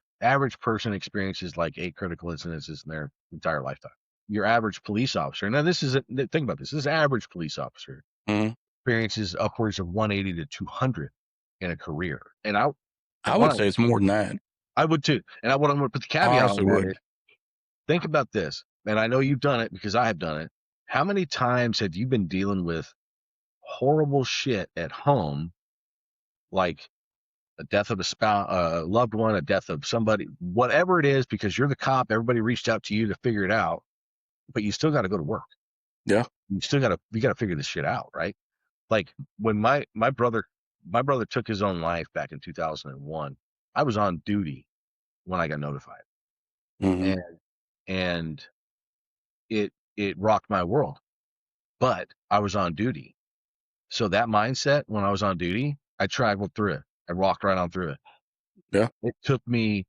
person experiences like 8 critical incidences in their entire lifetime. Your average police officer, now think about this. This average police officer experiences upwards of 180 to 200 in a career. And I would say it's more than that. I would too. And I'm going to put the caveat on that. Think about this, and I know you've done it because I have done it. How many times have you been dealing with horrible shit at home, like a death of a spouse, a loved one, a death of somebody, whatever it is, because you're the cop, everybody reached out to you to figure it out, but you still got to go to work. Yeah. You got to figure this shit out, right? Like when my brother took his own life back in 2001, I was on duty when I got notified. And it rocked my world, but I was on duty. So that mindset, when I was on duty, I traveled through it. I walked right on through it. Yeah. It took me,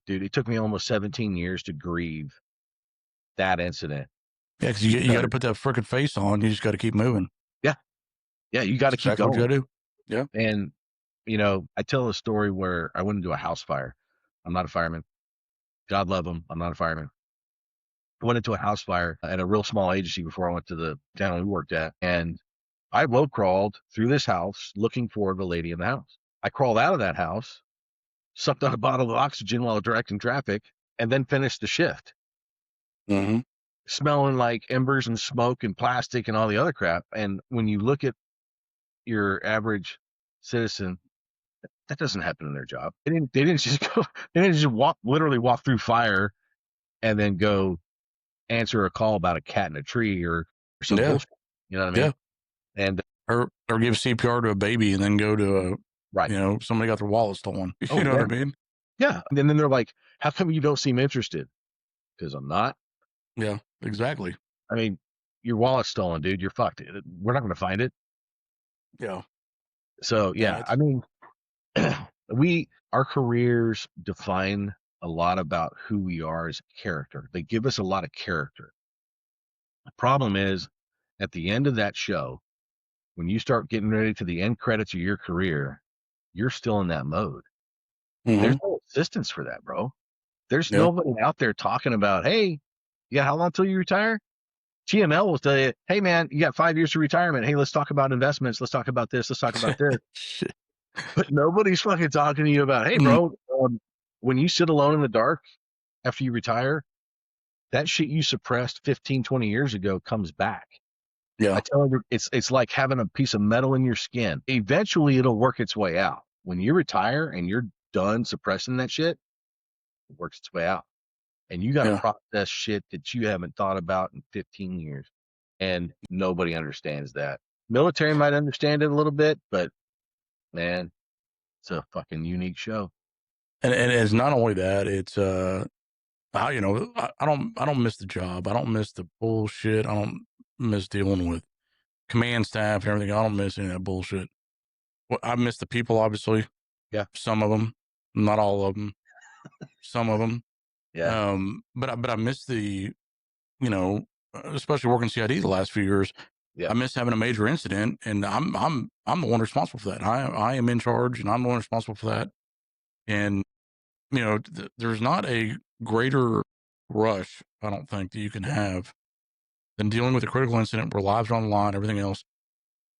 it took me almost 17 years to grieve that incident. Yeah, because you got to put that frickin' face on. You just got to keep moving. Yeah. Yeah, you got to keep going. What you got to do. Yeah. And, I tell a story where I went into a house fire. I'm not a fireman. God love him. I'm not a fireman. I went into a house fire at a real small agency before I went to the town we worked at. And I low crawled through this house looking for the lady in the house. I crawled out of that house, sucked on a bottle of oxygen while directing traffic, and then finished the shift. Smelling like embers and smoke and plastic and all the other crap. And when you look at your average citizen, that doesn't happen in their job. They didn't just literally walk through fire and then go answer a call about a cat in a tree or some bullshit. You know what I mean? Yeah. And or give CPR to a baby and then go to Right. somebody got their wallet stolen. Oh, You know yeah. what I mean? Yeah. And then they're like, how come you don't seem interested? Because I'm not. Yeah, exactly. I mean, your wallet's stolen, dude. You're fucked. We're not going to find it. Yeah. So, Yeah. yeah, I mean, our careers define a lot about who we are as a character. They give us a lot of character. The problem is, at the end of that show, when you start getting ready to the end credits of your career, you're still in that mode. There's no assistance for that, bro. There's Yeah. nobody out there talking about, hey, yeah, how long till you retire? GML will tell you, hey, man, you got 5 years to retirement. Hey, let's talk about investments. Let's talk about this. Let's talk about this. Shit. But nobody's fucking talking to you about, hey, bro, when you sit alone in the dark after you retire, that shit you suppressed 15, 20 years ago comes back. Yeah. I tell you, it's like having a piece of metal in your skin. Eventually, it'll work its way out. When you retire and you're done suppressing that shit, it works its way out. And you got to process shit that you haven't thought about in 15 years. And nobody understands that. Military might understand it a little bit, but man, it's a fucking unique show. And it's not only that, it's I don't miss the job. I don't miss the bullshit. I don't miss dealing with command staff and everything. I don't miss any of that bullshit. Well, I miss the people, obviously. Yeah. Some of them, not all of them. Some of them. Yeah. But I miss the, especially working CID the last few years. Yeah. I miss having a major incident, and I'm the one responsible for that. I am in charge, and I'm the one responsible for that. And there's not a greater rush, I don't think, that you can have than dealing with a critical incident where lives are on the line, everything else.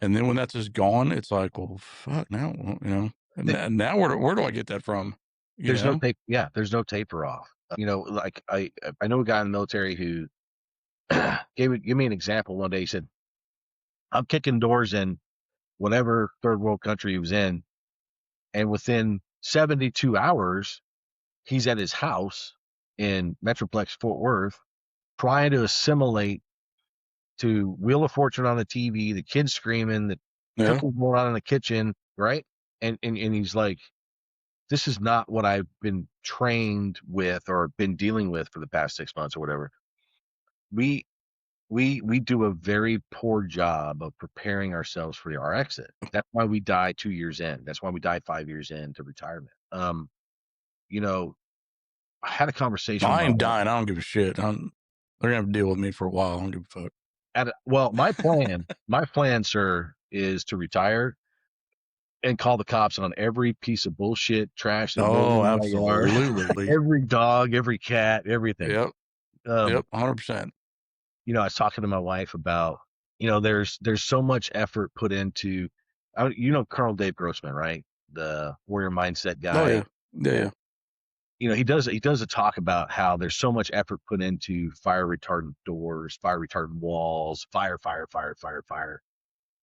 And then when that's just gone, it's like, well, fuck, now, and now where do I get that from? There's no tape. Yeah, there's no taper off. Like I know a guy in the military who gave me an example one day. He said, I'm kicking doors in whatever third world country he was in, and within 72 hours, he's at his house in Metroplex Fort Worth trying to assimilate to Wheel of Fortune on the TV, the kids screaming, the cooking going on in the kitchen, right? And he's like, this is not what I've been trained with or been dealing with for the past 6 months or whatever. We do a very poor job of preparing ourselves for our exit. That's why we die 2 years in. That's why we die 5 years into retirement. I had a conversation. I ain't dying. I don't give a shit. They're gonna have to deal with me for a while. I don't give a fuck. Well, my plan, sir, is to retire and call the cops on every piece of bullshit trash. Absolutely. Every dog, every cat, everything. Yep. 100%. I was talking to my wife about, there's so much effort put into, Colonel Dave Grossman, right? The warrior mindset guy. Oh, yeah. He does a talk about how there's so much effort put into fire retardant doors, fire retardant walls, fire.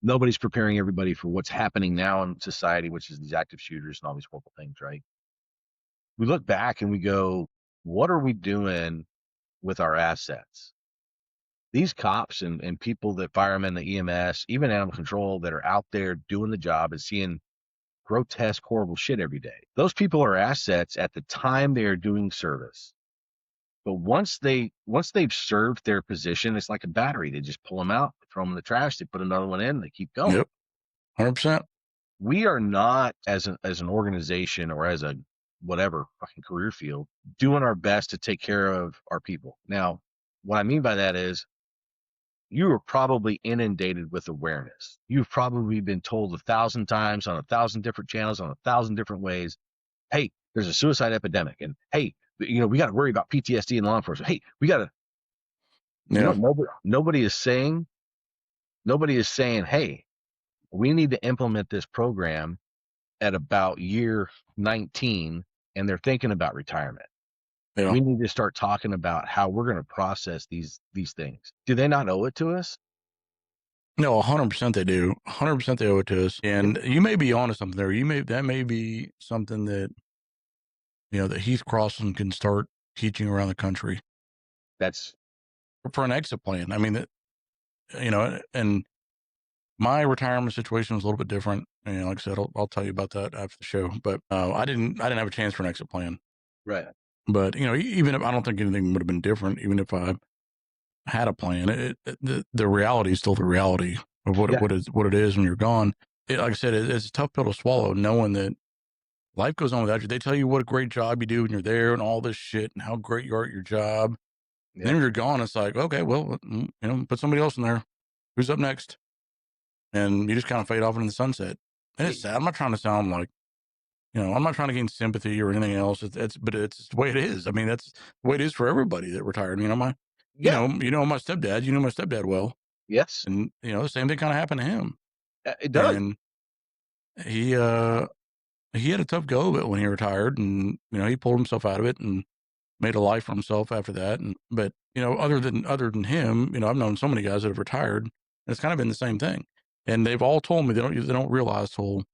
Nobody's preparing everybody for what's happening now in society, which is these active shooters and all these horrible things, right? We look back and we go, what are we doing with our assets? These cops and people that firemen, the EMS, even animal control that are out there doing the job and seeing grotesque, horrible shit every day. Those people are assets at the time they are doing service. But once they've served their position, it's like a battery. They just pull them out, throw them in the trash, they put another one in, they keep going. Yep. 100%. We are not, as an organization or as a whatever fucking career field, doing our best to take care of our people. Now, what I mean by that is, you are probably inundated with awareness. You've probably been told 1,000 times on 1,000 different channels, on 1,000 different ways, hey, there's a suicide epidemic. And hey, we got to worry about PTSD in law enforcement. Hey, we got to, nobody is saying, hey, we need to implement this program at about year 19, and they're thinking about retirement. Yeah. We need to start talking about how we're going to process these things. Do they not owe it to us? No, 100% they do. 100% they owe it to us. And you may be onto something there. That may be something that, that Heath Crossland can start teaching around the country. That's for an exit plan. I mean, and My retirement situation was a little bit different, and like I said, I'll tell you about that after the show. But I didn't have a chance for an exit plan. Right. But even if I don't think anything would have been different, even if I had a plan, the reality is still the reality of what it is when you're gone. Like I said, it's a tough pill to swallow, knowing that life goes on without you. They tell you what a great job you do when you're there, and all this shit, and how great you are at your job. Yeah. Then when you're gone, it's like, okay, well, put somebody else in there. Who's up next? And you just kind of fade off into the sunset. And it's sad. I'm not trying to sound like, I'm not trying to gain sympathy or anything else. But it's the way it is. I mean, that's the way it is for everybody that retired. My stepdad. You know my stepdad well, Yes. and the same thing kind of happened to him. It does. And he had a tough go of it when he retired, and he pulled himself out of it and made a life for himself after that. But other than him, I've known so many guys that have retired, and it's kind of been the same thing. And they've all told me they don't realize till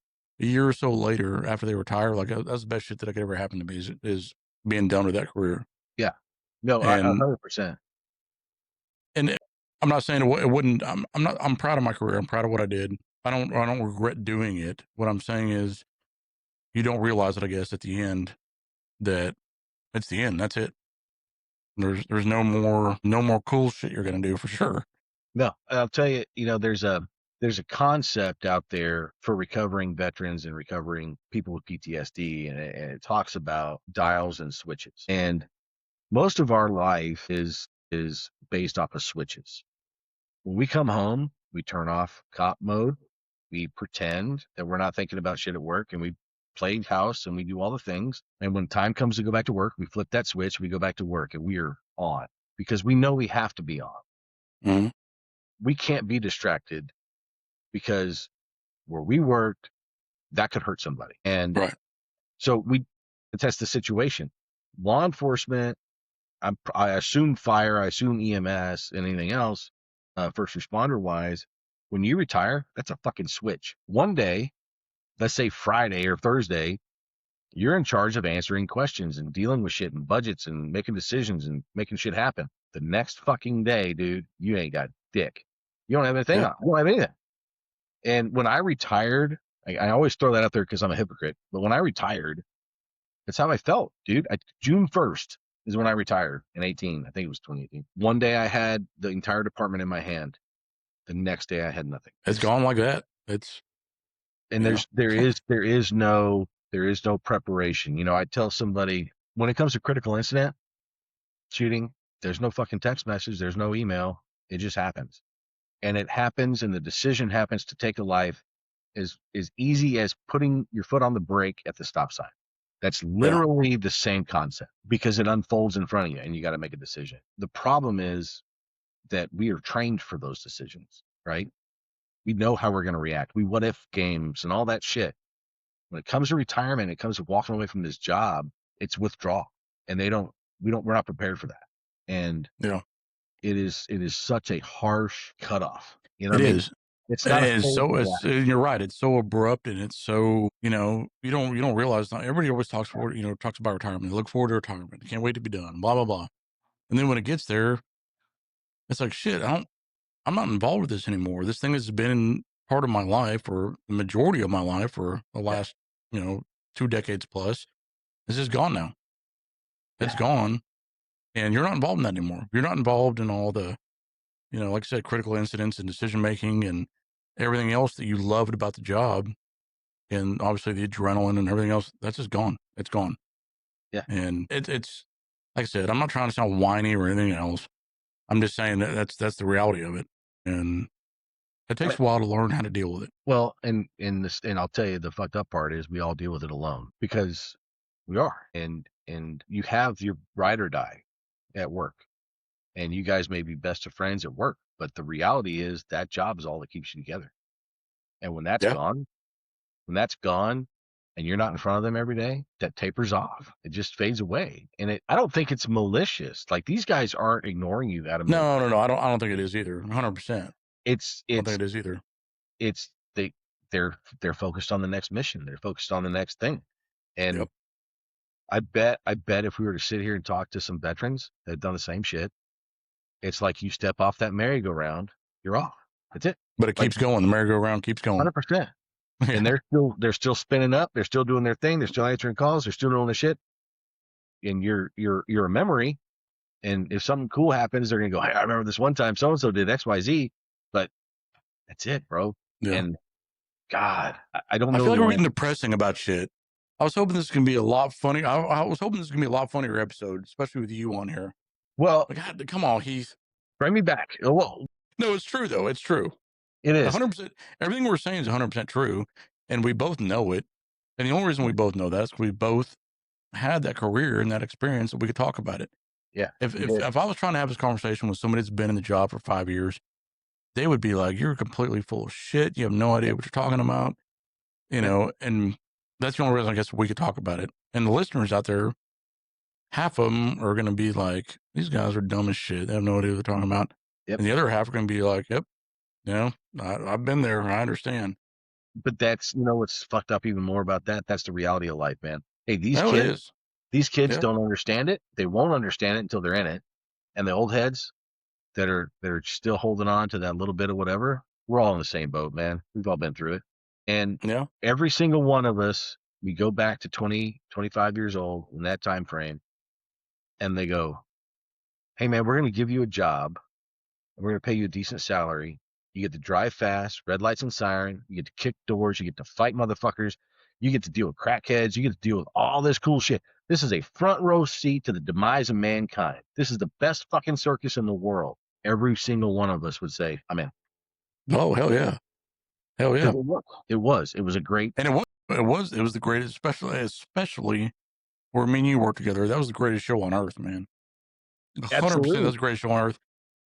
a year or so later after they retire, like, that's the best shit that could ever happen to me is being done with that career. Yeah. No, And 100%. and I'm not saying it wouldn't. I'm proud of my career. I'm proud of what I did. I don't regret doing it. What I'm saying is, you don't realize it, I guess, at the end, that it's the end. That's it. There's no more cool shit you're gonna do for sure. No, I'll tell you, there's a concept out there for recovering veterans and recovering people with PTSD, and it talks about dials and switches. And most of our life is based off of switches. When we come home, we turn off cop mode. We pretend that we're not thinking about shit at work, and we play house and we do all the things. And when time comes to go back to work, we flip that switch, we go back to work, and we are on because we know we have to be on. Mm-hmm. We can't be distracted because where we worked, that could hurt somebody. And Right. so that's the situation. Law enforcement, I assume fire, I assume EMS, anything else, first responder wise, when you retire, that's a fucking switch. One day, let's say Friday or Thursday, you're in charge of answering questions and dealing with shit and budgets and making decisions and making shit happen. The next fucking day, dude, you ain't got dick. You don't have anything on. You don't have anything. And when I retired, I always throw that out there because I'm a hypocrite, but when I retired, that's how I felt, dude. June 1st is when I retired in 18. I think it was 2018. One day I had the entire department in my hand. The next day I had nothing. It's gone like that. There is no preparation. I tell somebody, when it comes to critical incident shooting, there's no fucking text message, there's no email. It just happens. And it happens, and the decision happens to take a life as easy as putting your foot on the brake at the stop sign. That's literally the same concept, because it unfolds in front of you and you got to make a decision. The problem is that we are trained for those decisions, right? We know how we're going to react. We what if games and all that shit. When it comes to retirement, it comes to walking away from this job, it's withdrawal. And we're not prepared for that. And it is such a harsh cutoff. You know what I mean? Is. It's not. You're right. It's so abrupt, and it's so, you don't realize. Not everybody always talks about retirement. They look forward to retirement. They can't wait to be done. Blah blah blah. And then when it gets there, it's like, shit. I'm not involved with this anymore. This thing has been part of my life, or the majority of my life, for the last 2 decades plus. This is gone now. It's gone, and you're not involved in that anymore. You're not involved in all the, like I said, critical incidents and decision making and everything else that you loved about the job, and obviously the adrenaline and everything else. That's just gone. It's gone. Yeah. And it's like I said, I'm not trying to sound whiny or anything else. I'm just saying that's the reality of it, and it takes a while to learn how to deal with it. Well, and I'll tell you, the fucked up part is we all deal with it alone, because we are, and you have your ride or die at work, and you guys may be best of friends at work, but the reality is that job is all that keeps you together. And when that's gone, and you're not in front of them every day, that tapers off. It just fades away. And I don't think it's malicious. Like, these guys aren't ignoring you out of No. I don't think it is either. 100%. I don't think it is either. It's they're focused on the next mission. They're focused on the next thing. And I bet if we were to sit here and talk to some veterans that have done the same shit, it's like you step off that merry-go-round, you're off. That's it. But it keeps going. The merry-go-round keeps going. 100%. Yeah. And they're still spinning up. They're still doing their thing. They're still answering calls. They're still doing the shit. And you're a memory. And if something cool happens, they're gonna go, hey, I remember this one time so and so did X, Y, Z. But that's it, bro. Yeah. And God, I don't know. I feel like we're getting depressing about shit. I was hoping this is gonna be a lot funny. I was hoping this is gonna be a lot funnier episode, especially with you on here. Well, Like, God, come on, Heath. bring me back. Well, No, it's true though. It's true. it is 100%. Everything we're saying is 100% true, and we both know it. And the only reason we both know that is we both had that career and that experience that we could talk about it. Yeah. If I was trying to have this conversation with somebody that's been in the job for 5 years, they would be like, "You're completely full of shit. You have no idea what you're talking about," you know. And that's the only reason I guess we could talk about it. And the listeners out there, half of them are going to be like, "These guys are dumb as shit. They have no idea what they're talking about." Yep. And the other half are going to be like, "Yep, you know, I've been there. I understand." But that's, what's fucked up even more about that. That's the reality of life, man. Hey, these kids Yeah. don't understand it. They won't understand it until they're in it. And the old heads that are still holding on to that little bit of whatever, we're all in the same boat, man. We've all been through it. And Yeah. every single one of us, we go back to 20, 25 years old in that time frame, and they go, hey, man, we're going to give you a job, and we're going to pay you a decent salary. You get to drive fast, red lights and siren. You get to kick doors. You get to fight motherfuckers. You get to deal with crackheads. You get to deal with all this cool shit. This is a front row seat to the demise of mankind. This is the best fucking circus in the world. Every single one of us would say, I'm in. Oh, hell yeah. Hell yeah. It was a great. And it was the greatest, especially where me and you worked together. That was the greatest show on earth, man. 100%. That's the greatest show on earth.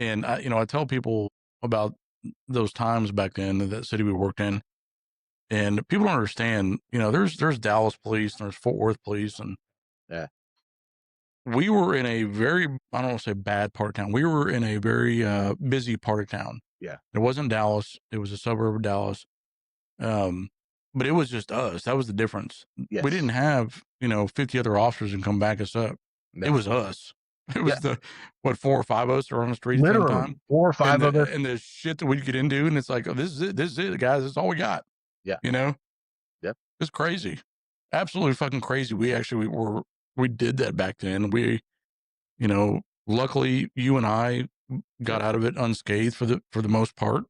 And I tell people about those times back then, that city we worked in, and people don't understand, there's Dallas police and there's Fort Worth police. And yeah, we were in a very, I don't want to say bad part of town. We were in a very busy part of town. Yeah. It wasn't Dallas. It was a suburb of Dallas. But it was just us. That was the difference. Yes. We didn't have, 50 other officers and come back us up. No. It was us. It was 4 or 5 of us are on the street at the same time. 4 or 5 of us. And the shit that we get into, and it's like, oh, this is it, guys. This is all we got. Yeah. Yep. It's crazy. Absolutely fucking crazy. We did that back then. We, luckily you and I got out of it unscathed for the most part.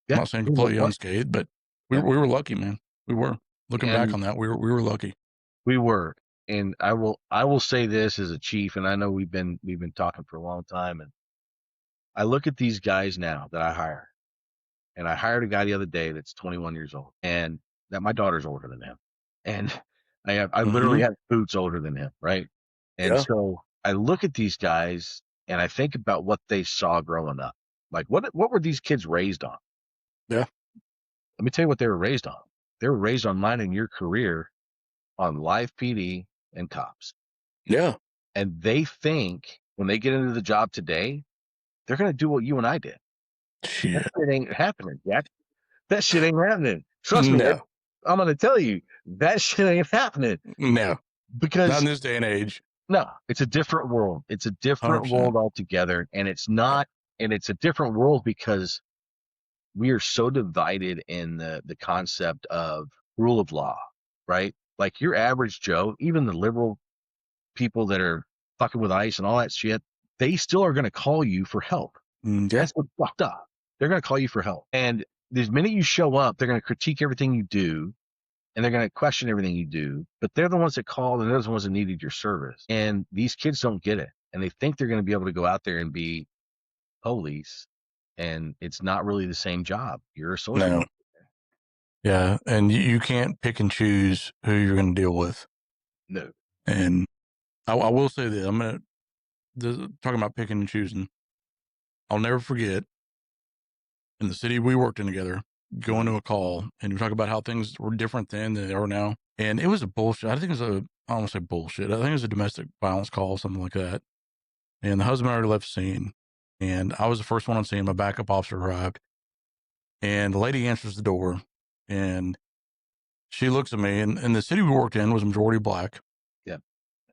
Yeah. I'm not saying completely unscathed, but we were lucky, man. We were. Looking back on that, we were lucky. We were. And I will say this as a chief, and I know we've been talking for a long time, and I look at these guys now that I hire, and I hired a guy the other day that's 21 years old, and that my daughter's older than him, and I literally have boots older than him, right? And so I look at these guys and I think about what they saw growing up. Like what were these kids raised on? Yeah. Let me tell you what they were raised on. They were raised on mine and your career on live PD and cops. Yeah. And they think when they get into the job today, they're going to do what you and I did. Shit. That shit ain't happening, Jack. That shit ain't happening. Trust me. I'm going to tell you, that shit ain't happening. No. Because not in this day and age. No, it's a different world. It's a different 100%. World altogether. And it's not, and it's a different world because we are so divided in the concept of rule of law, right? Like your average Joe, even the liberal people that are fucking with ICE and all that shit, they still are going to call you for help. That's what's fucked up. They're going to call you for help. And the minute you show up, they're going to critique everything you do, and they're going to question everything you do. But they're the ones that called, and they're the ones that needed your service. And these kids don't get it. And they think they're going to be able to go out there and be police, and it's not really the same job. You're a social worker. Yeah, and you can't pick and choose who you're going to deal with. No. And I will say this. I'm going to, talking about picking and choosing, I'll never forget, in the city we worked in together, going to a call, and you talk about how things were different then than they are now. And it was a bullshit. I think it was I don't want to say bullshit. I think it was a domestic violence call, something like that. And the husband already left the scene. And I was the first one on scene. My backup officer arrived. And the lady answers the door. And she looks at me. And the city we worked in was majority black. Yeah.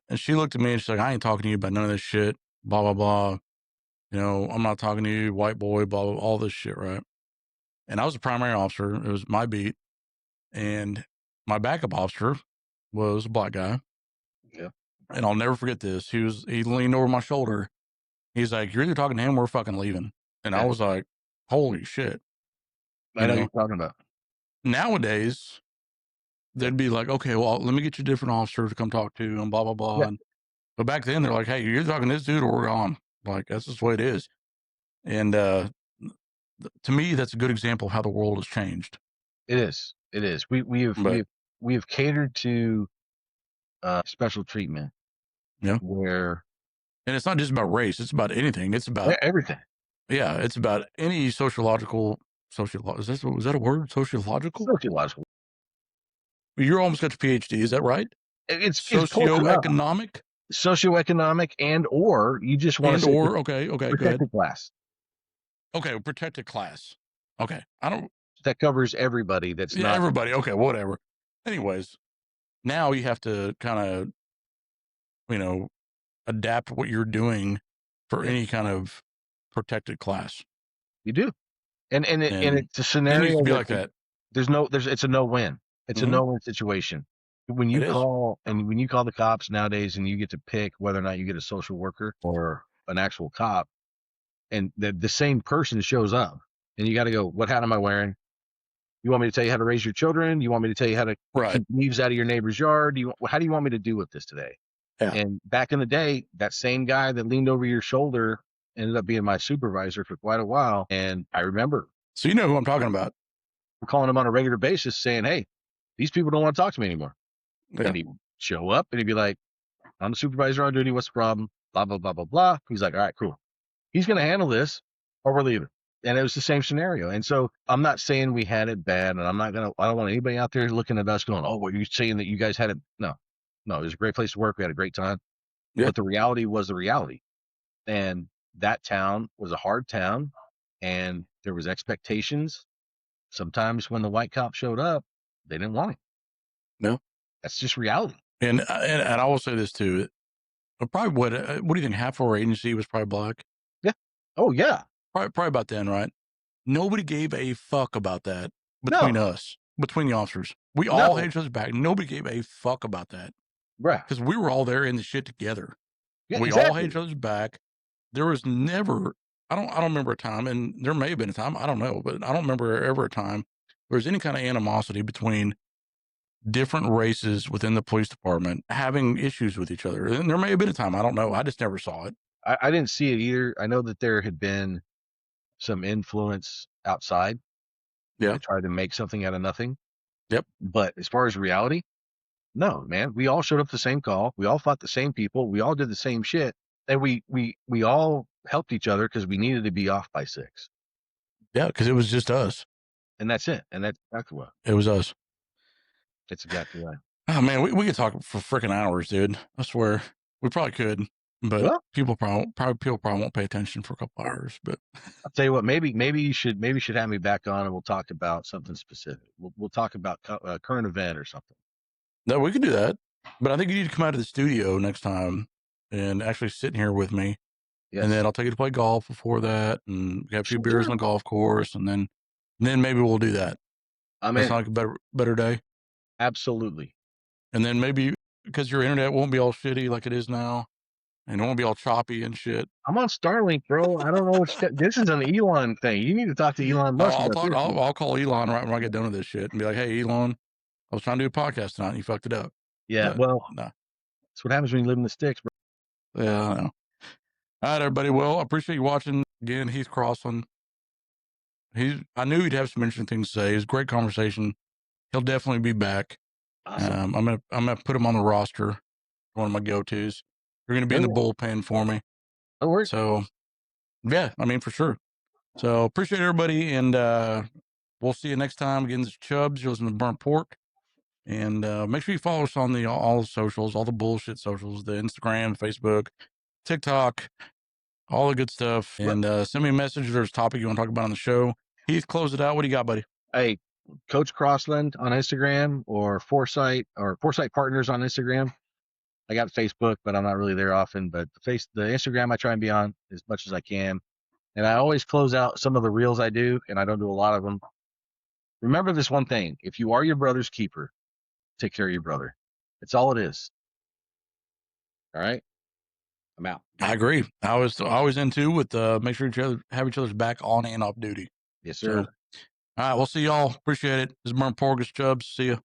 And she looked at me and she's like, I ain't talking to you about none of this shit. Blah, blah, blah. I'm not talking to you, white boy, blah, blah, all this shit, right? and I was the primary officer. It was my beat, and my backup officer was a black guy. Yeah. And I'll never forget this. He leaned over my shoulder. He's like, "You're either talking to him or we're fucking leaving." And I Yeah. was like, "Holy shit!" I know what you're talking about. Nowadays, they'd be like, "Okay, well, let me get you a different officer to come talk to," and blah blah blah. Yeah. But back then, they're like, "Hey, you're talking to this dude, or we're gone." Like that's just the way it is. And to me, that's a good example of how the world has changed. It is. It is. We have catered to special treatment. Yeah. Where. And it's not just about race; it's about anything. It's about everything. Yeah, it's about any sociological. Was that a word? Sociological. Sociological. You're almost got your PhD. Is that right? It's socioeconomic. Socioeconomic, and or you just want to say okay, go ahead. Protected class. Okay, protected class. Okay, I don't. That covers everybody. That's not everybody. Okay, whatever. Anyways, now you have to kind of, adapt what you're doing for any kind of protected class. You do, and it's a scenario. It needs to be like that. It's a no-win. It's a no-win situation. When you call the cops nowadays, and you get to pick whether or not you get a social worker or an actual cop, and the same person shows up, and you got to go, what hat am I wearing? You want me to tell you how to raise your children? You want me to tell you how to keep leaves out of your neighbor's yard? How do you want me to do with this today? Yeah. And back in the day, that same guy that leaned over your shoulder ended up being my supervisor for quite a while. And I remember. So you know who I'm talking about. I'm calling him on a regular basis saying, hey, these people don't want to talk to me anymore. Yeah. And he'd show up and he'd be like, I'm the supervisor on duty. What's the problem? Blah, blah, blah, blah, blah. He's like, all right, cool. He's going to handle this or we're leaving. And it was the same scenario. And so I'm not saying we had it bad, and I don't want anybody out there looking at us going, oh, well, you're saying that you guys had it. No, it was a great place to work. We had a great time. Yeah. But the reality was the reality. And that town was a hard town, and there was expectations. Sometimes when the white cop showed up, they didn't want it. No. That's just reality. And I will say this too. Probably what do you think? Half of our agency was probably black. Yeah. Oh yeah. Probably about then, right? Nobody gave a fuck about that between us, between the officers. We all had each other's back. Nobody gave a fuck about that. Right. Because we were all there in the shit together. Yeah, we all had each other's back. There was never, I don't remember a time, and there may have been a time, I don't know, but I don't remember ever a time there was any kind of animosity between different races within the police department having issues with each other. And there may have been a time, I don't know. I just never saw it. I didn't see it either. I know that there had been some influence outside. Yeah. To try to make something out of nothing. Yep. But as far as reality, no, man. We all showed up to the same call. We all fought the same people. We all did the same shit. And we all helped each other because we needed to be off by 6. Yeah, because it was just us. And that's it. And that's exactly what. It was us. That's exactly right. Oh, man, we could talk for freaking hours, dude. I swear. We probably could. But people probably won't pay attention for a couple hours. But I'll tell you what, maybe you should have me back on and we'll talk about something specific. We'll talk about a current event or something. No, we could do that. But I think you need to come out of the studio next time and actually sit in here with me. Yes. And then I'll take you to play golf before that and have a few beers on the golf course. And then maybe we'll do that. That's like a better day. Absolutely. And then maybe because your internet won't be all shitty like it is now. And it won't be all choppy and shit. I'm on Starlink, bro. I don't know this is an Elon thing. You need to talk to Elon Musk. I'll call Elon right when I get done with this shit and be like, hey, Elon, I was trying to do a podcast tonight and you fucked it up. Yeah, that's what happens when you live in the sticks, bro. Yeah, I know. All right, everybody. Well, I appreciate you watching. Again, Heath Crossland. I knew he'd have some interesting things to say. It was a great conversation. He'll definitely be back. Awesome. I'm gonna put him on the roster. One of my go-tos. You're going to be in the bullpen for me. That works. So, yeah, I mean, for sure. So, appreciate everybody, and we'll see you next time. Again, this is Chubbs. You're listening to Burnt Pork. And make sure you follow us on all the socials, all the bullshit socials, the Instagram, Facebook, TikTok, all the good stuff. And send me a message if there's a topic you want to talk about on the show. Heath, close it out. What do you got, buddy? Hey, Coach Crossland on Instagram or Foresight Partners on Instagram. I got Facebook, but I'm not really there often. But the Instagram I try and be on as much as I can. And I always close out some of the reels I do, and I don't do a lot of them. remember this one thing: if you are your brother's keeper, take care of your brother. It's all it is. All right, I'm out. I agree. I was into with make sure have each other's back on and off duty. Yes, sir. So, all right, we'll see y'all. Appreciate it. This is Merm Porgus Chubbs. See you.